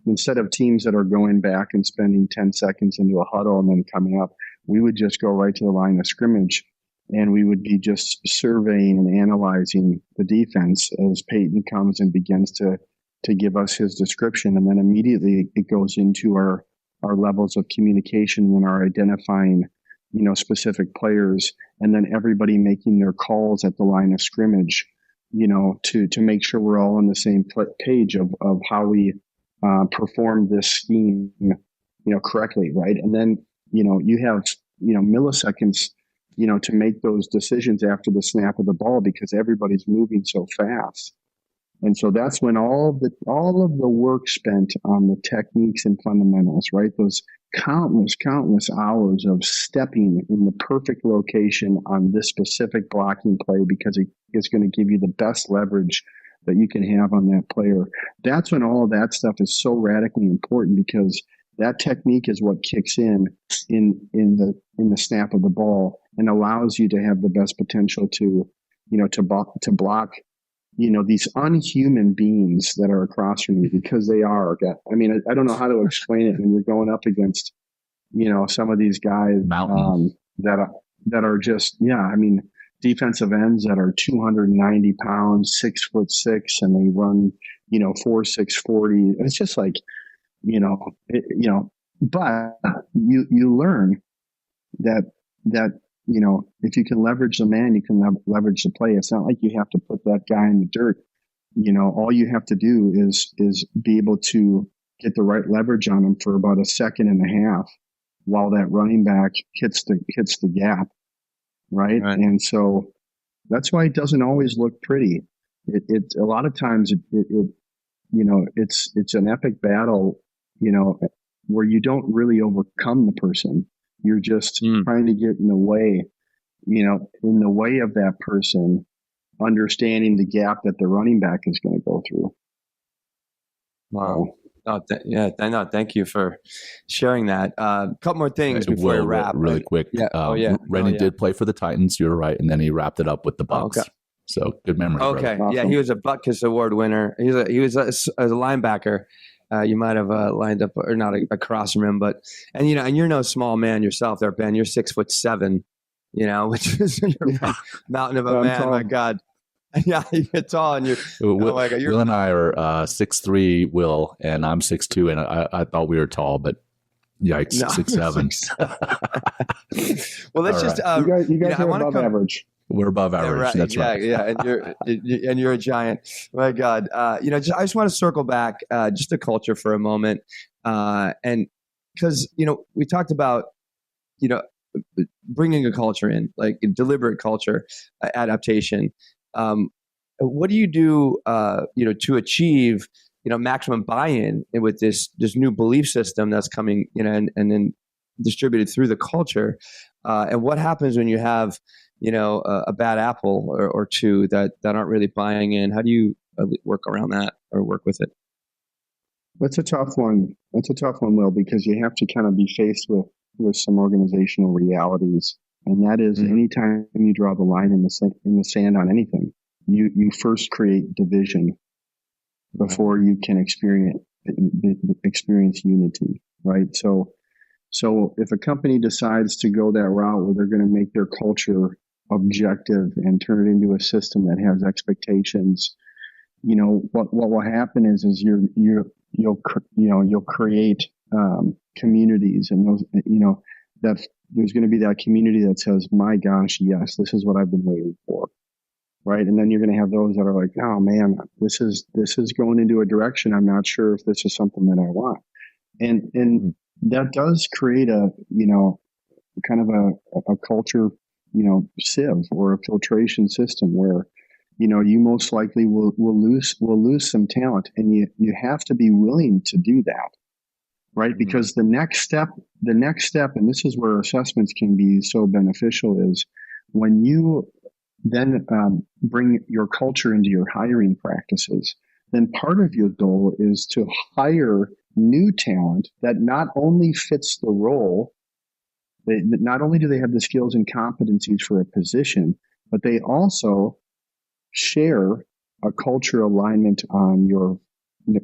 instead of teams that are going back and spending 10 seconds into a huddle and then coming up, we would just go right to the line of scrimmage, and we would be just surveying and analyzing the defense as Peyton comes and begins to give us his description, and then immediately it goes into our levels of communication and our identifying, specific players, and then everybody making their calls at the line of scrimmage, to make sure we're all on the same page of how we perform this scheme, correctly, right? And then, you have, milliseconds, to make those decisions after the snap of the ball because everybody's moving so fast. And so that's when all of the work spent on the techniques and fundamentals, right? Those countless hours of stepping in the perfect location on this specific blocking play because it is going to give you the best leverage that you can have on that player. That's when all of that stuff is so radically important, because that technique is what kicks in the snap of the ball and allows you to have the best potential to block these unhuman beings that are across from you, because they are. I mean, I don't know how to explain it when you're going up against, some of these guys that are just, defensive ends that are 290 pounds, 6'6", and they run, 4.6 40. It's just like, but you learn that if you can leverage the man, you can leverage the play. It's not like you have to put that guy in the dirt. All you have to do is be able to get the right leverage on him for about a second and a half while that running back hits the gap. Right. And so that's why it doesn't always look pretty. It a lot of times it's an epic battle, where you don't really overcome the person. You're just trying to get in the way, in the way of that person understanding the gap that the running back is going to go through. Wow. No, thank you for sharing that. A couple more things before we wrap. Really quick. Randy did play for the Titans. You're right. And then he wrapped it up with the Bucks. Okay. So good memory. Okay. Brother. Yeah, he was a Butkus Award winner. He was a linebacker. You might have lined up or not across from him, but and you're no small man yourself there, Ben. You're 6'7", which is a mountain of a man. Tall. My God. Yeah, you get tall, and Will and I are 6'3", Will, and I'm 6'2", and I thought we were tall, but yikes, 6'7". Well, let's just you guys are above average. We're above average. Yeah, right. That's right. Yeah, and you're a giant. My God, I just want to circle back just to culture for a moment, and because we talked about bringing a culture in, like a deliberate culture adaptation. What do you do, to achieve, maximum buy-in with this new belief system that's coming, and then distributed through the culture? And what happens when you have, a bad apple or two that aren't really buying in? How do you work around that or work with it? That's a tough one. Will, because you have to kind of be faced with some organizational realities. And that is anytime you draw the line in the sand on anything, you first create division before you can experience unity, right? So if a company decides to go that route where they're going to make their culture objective and turn it into a system that has expectations, what will happen is you'll create communities, and those that there's going to be that community that says, my gosh, yes, this is what I've been waiting for. Right. And then you're going to have those that are like, oh man, this is going into a direction. I'm not sure if this is something that I want. And that does create a kind of a culture, sieve or a filtration system where, you most likely will lose some talent, and you have to be willing to do that. Right. Because the next step, and this is where assessments can be so beneficial, is when you then bring your culture into your hiring practices, then part of your goal is to hire new talent that not only fits the role, not only do they have the skills and competencies for a position, but they also share a culture alignment on your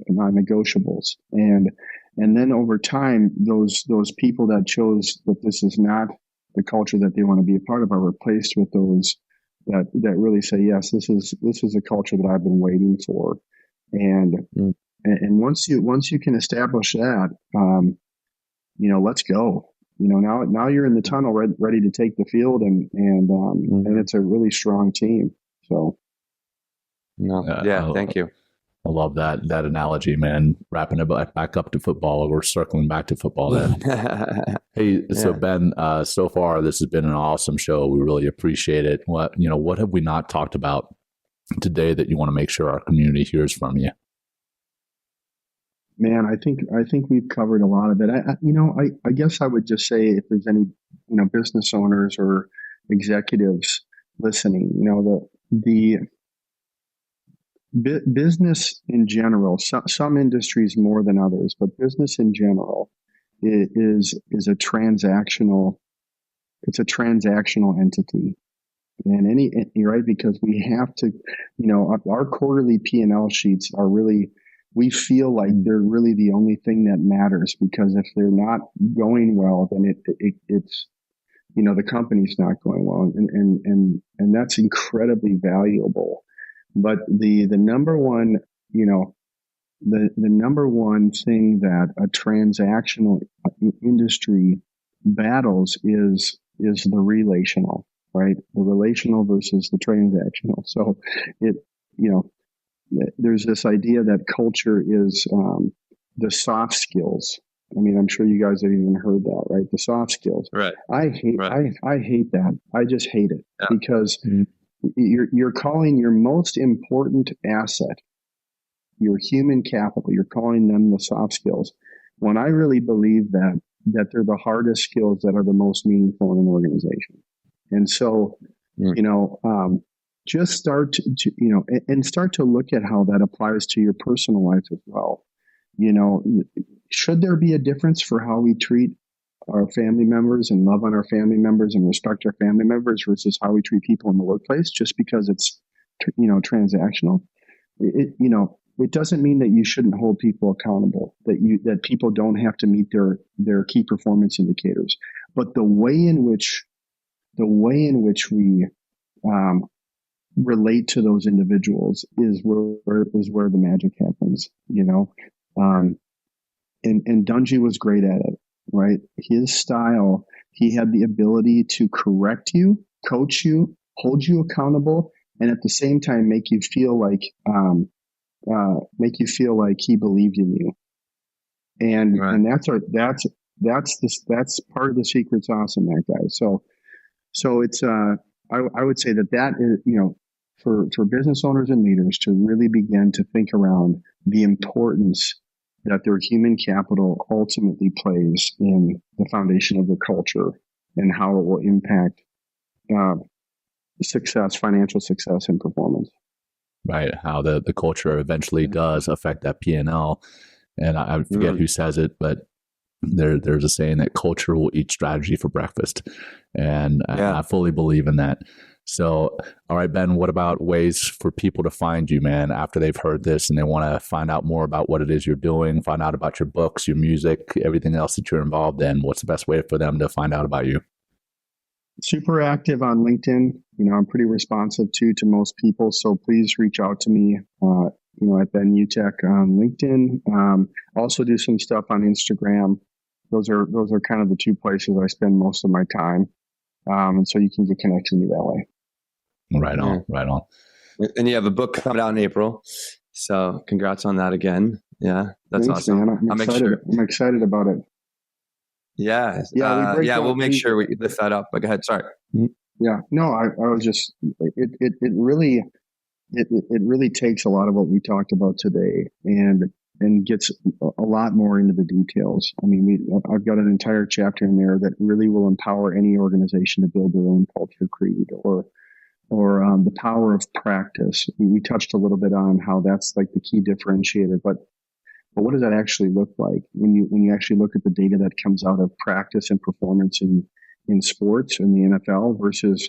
non-negotiables. And then over time, those people that chose that this is not the culture that they want to be a part of are replaced with those that really say, yes, this is a culture that I've been waiting for. And once you can establish that, let's go. Now you're in the tunnel ready to take the field, and it's a really strong team. So thank you. I love that analogy, man. Wrapping it back up to football, or circling back to football then. Hey, so Ben, so far this has been an awesome show. We really appreciate it. What have we not talked about today that you want to make sure our community hears from you? Man, I think we've covered a lot of it. I guess I would just say, if there's any business owners or executives listening, the business in general, some industries more than others, but business in general is a transactional. It's a transactional entity, and you're right, because we have to, our quarterly P&L sheets are really, we feel like they're really the only thing that matters, because if they're not going well, then it's the company's not going well, and that's incredibly valuable. But the number one, the number one thing that a transactional industry battles is the relational, right? The relational versus the transactional. So there's this idea that culture is the soft skills. I mean, I'm sure you guys have even heard that, right? The soft skills. Right. I hate that. I just hate it because you're calling your most important asset, your human capital, you're calling them the soft skills, when I really believe that that they're the hardest skills that are the most meaningful in an organization. And so, just start to and start to look at how that applies to your personal life as well. Should there be a difference for how we treat our family members and love on our family members and respect our family members versus how we treat people in the workplace just because it's, transactional? It doesn't mean that you shouldn't hold people accountable, that people don't have to meet their key performance indicators. But the way in which we relate to those individuals is where the magic happens, and Dungy was great at it, right? His style, he had the ability to correct you, coach you, hold you accountable, and at the same time make you feel like he believed in you. And right. and that's part of the secret sauce in that guy. So it's I would say that is, for business owners and leaders to really begin to think around the importance that their human capital ultimately plays in the foundation of their culture and how it will impact financial success, and performance. Right. How the culture eventually does affect that P&L. And I forget who says it, but there's a saying that culture will eat strategy for breakfast. And I fully believe in that. So, all right, Ben, what about ways for people to find you, man, after they've heard this and they want to find out more about what it is you're doing, find out about your books, your music, everything else that you're involved in? What's the best way for them to find out about you? Super active on LinkedIn. I'm pretty responsive to most people. So please reach out to me, at Ben Utech on LinkedIn. Also do some stuff on Instagram. Those are kind of the two places I spend most of my time. And so you can get connected to me that way. Right on. And you have a book coming out in April. So congrats on that again. Yeah, that's Thanks, awesome. Man. I'm excited about it. Yeah. We'll make sure we lift that up. But go ahead. Sorry. Yeah. No, I was just, it really takes a lot of what we talked about today and gets a lot more into the details. I mean, I've got an entire chapter in there that really will empower any organization to build their own culture creed or the power of practice. We touched a little bit on how that's like the key differentiator, but what does that actually look like when you actually look at the data that comes out of practice and performance in sports in the NFL versus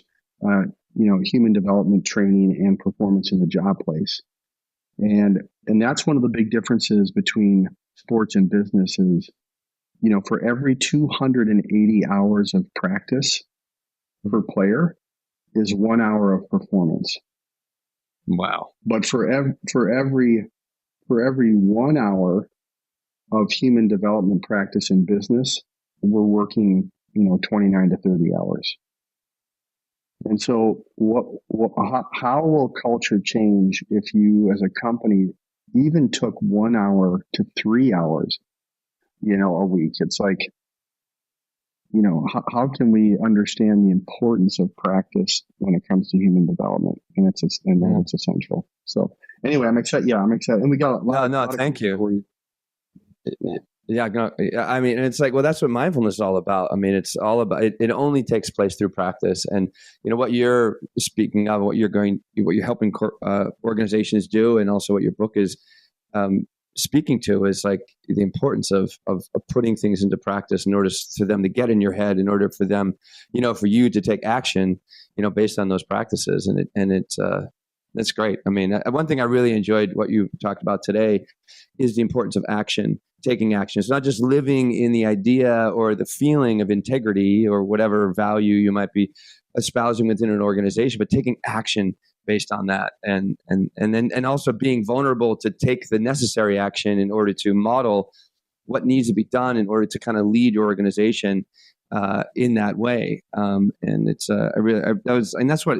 human development training and performance in the job place. And that's one of the big differences between sports and business is, for every 280 hours of practice per player is 1 hour of performance. Wow. But for every 1 hour of human development practice in business, we're working, 29 to 30 hours. And so how will culture change if you as a company even took 1 hour to 3 hours, a week? It's like, how can we understand the importance of practice when it comes to human development? And it's essential. So anyway, I'm excited. Yeah, I'm excited. And we got a lot thank you. Yeah, I mean, it's like, well, that's what mindfulness is all about. I mean, it's all about, it only takes place through practice. And, what you're speaking of, what you're helping organizations do, and also what your book is speaking to is like the importance of putting things into practice in order for them to get in your head, in order for them, for you to take action, based on those practices. And that's great. I mean, one thing I really enjoyed what you talked about today is the importance of action, taking action. It's not just living in the idea or the feeling of integrity or whatever value you might be espousing within an organization, but taking action based on that, and also being vulnerable to take the necessary action in order to model what needs to be done in order to kind of lead your organization in that way. And it's that's what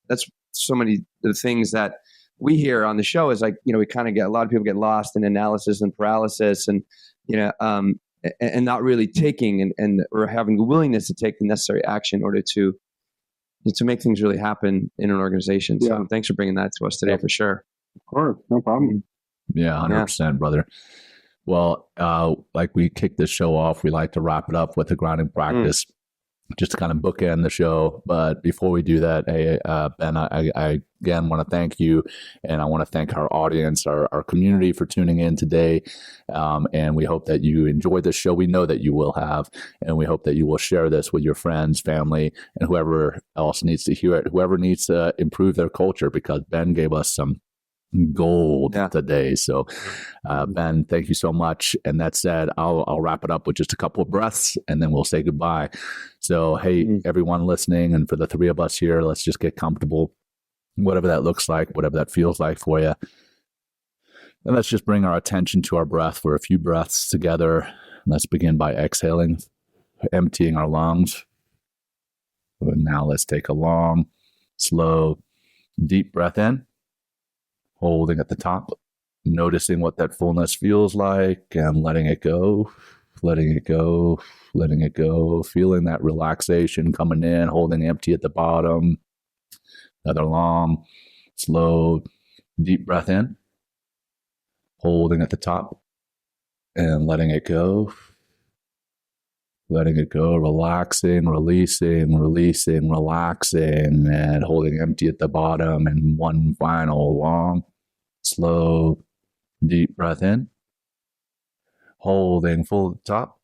that's so many of the things that we hear on the show is like, we kind of get, a lot of people get lost in analysis and paralysis and not really taking or having the willingness to take the necessary action in order to make things really happen in an organization. So thanks for bringing that to us today for sure. Of course. No problem. Yeah, 100%, brother. Well, like we kick this show off, we like to wrap it up with a grounding practice, just to kind of bookend the show. But before we do that, hey, Ben, I again want to thank you, and I want to thank our audience, our community for tuning in today. And we hope that you enjoyed this show. We know that you will have, and we hope that you will share this with your friends, family, and whoever else needs to hear it, whoever needs to improve their culture, because Ben gave us some gold today. So Ben, thank you so much. And that said, I'll wrap it up with just a couple of breaths, and then we'll say goodbye. So hey, everyone listening, and for the three of us here, let's just get comfortable, whatever that looks like, whatever that feels like for you. And let's just bring our attention to our breath for a few breaths together. Let's begin by exhaling, emptying our lungs. And now let's take a long, slow, deep breath in, holding at the top, noticing what that fullness feels like, and letting it go, letting it go, letting it go, feeling that relaxation coming in, holding empty at the bottom. Another long, slow, deep breath in, holding at the top, and letting it go, relaxing, releasing, releasing, relaxing, and holding empty at the bottom. And one final long, slow, deep breath in, holding full at the top,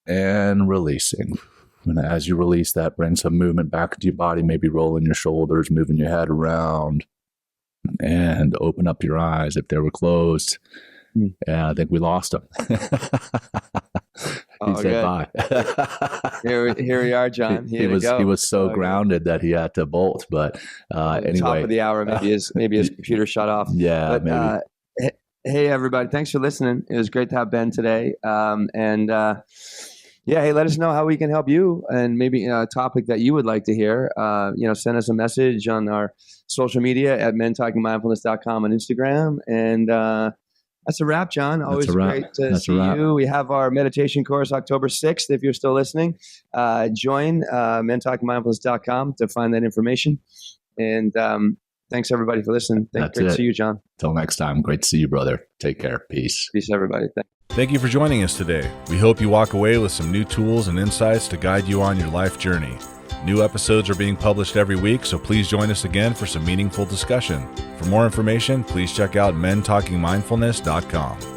and releasing. And as you release that, bring some movement back into your body, maybe rolling your shoulders, moving your head around, and open up your eyes if they were closed. Yeah, I think we lost him. He said bye. Here we are, John. He was so grounded that he had to bolt. But anyway, top of the hour, maybe his computer shut off. Yeah, maybe. Hey, everybody! Thanks for listening. It was great to have Ben today. Hey, let us know how we can help you, and maybe a topic that you would like to hear. Send us a message on our social media at mentalkingmindfulness.com on Instagram. And that's a wrap, John. Always great to see you. We have our meditation course October 6th. If you're still listening, join mentalkingmindfulness.com to find that information. And thanks, everybody, for listening. Great to see you, John. Till next time. Great to see you, brother. Take care. Peace. Peace, everybody. Thank you for joining us today. We hope you walk away with some new tools and insights to guide you on your life journey. New episodes are being published every week, so please join us again for some meaningful discussion. For more information, please check out mentalkingmindfulness.com.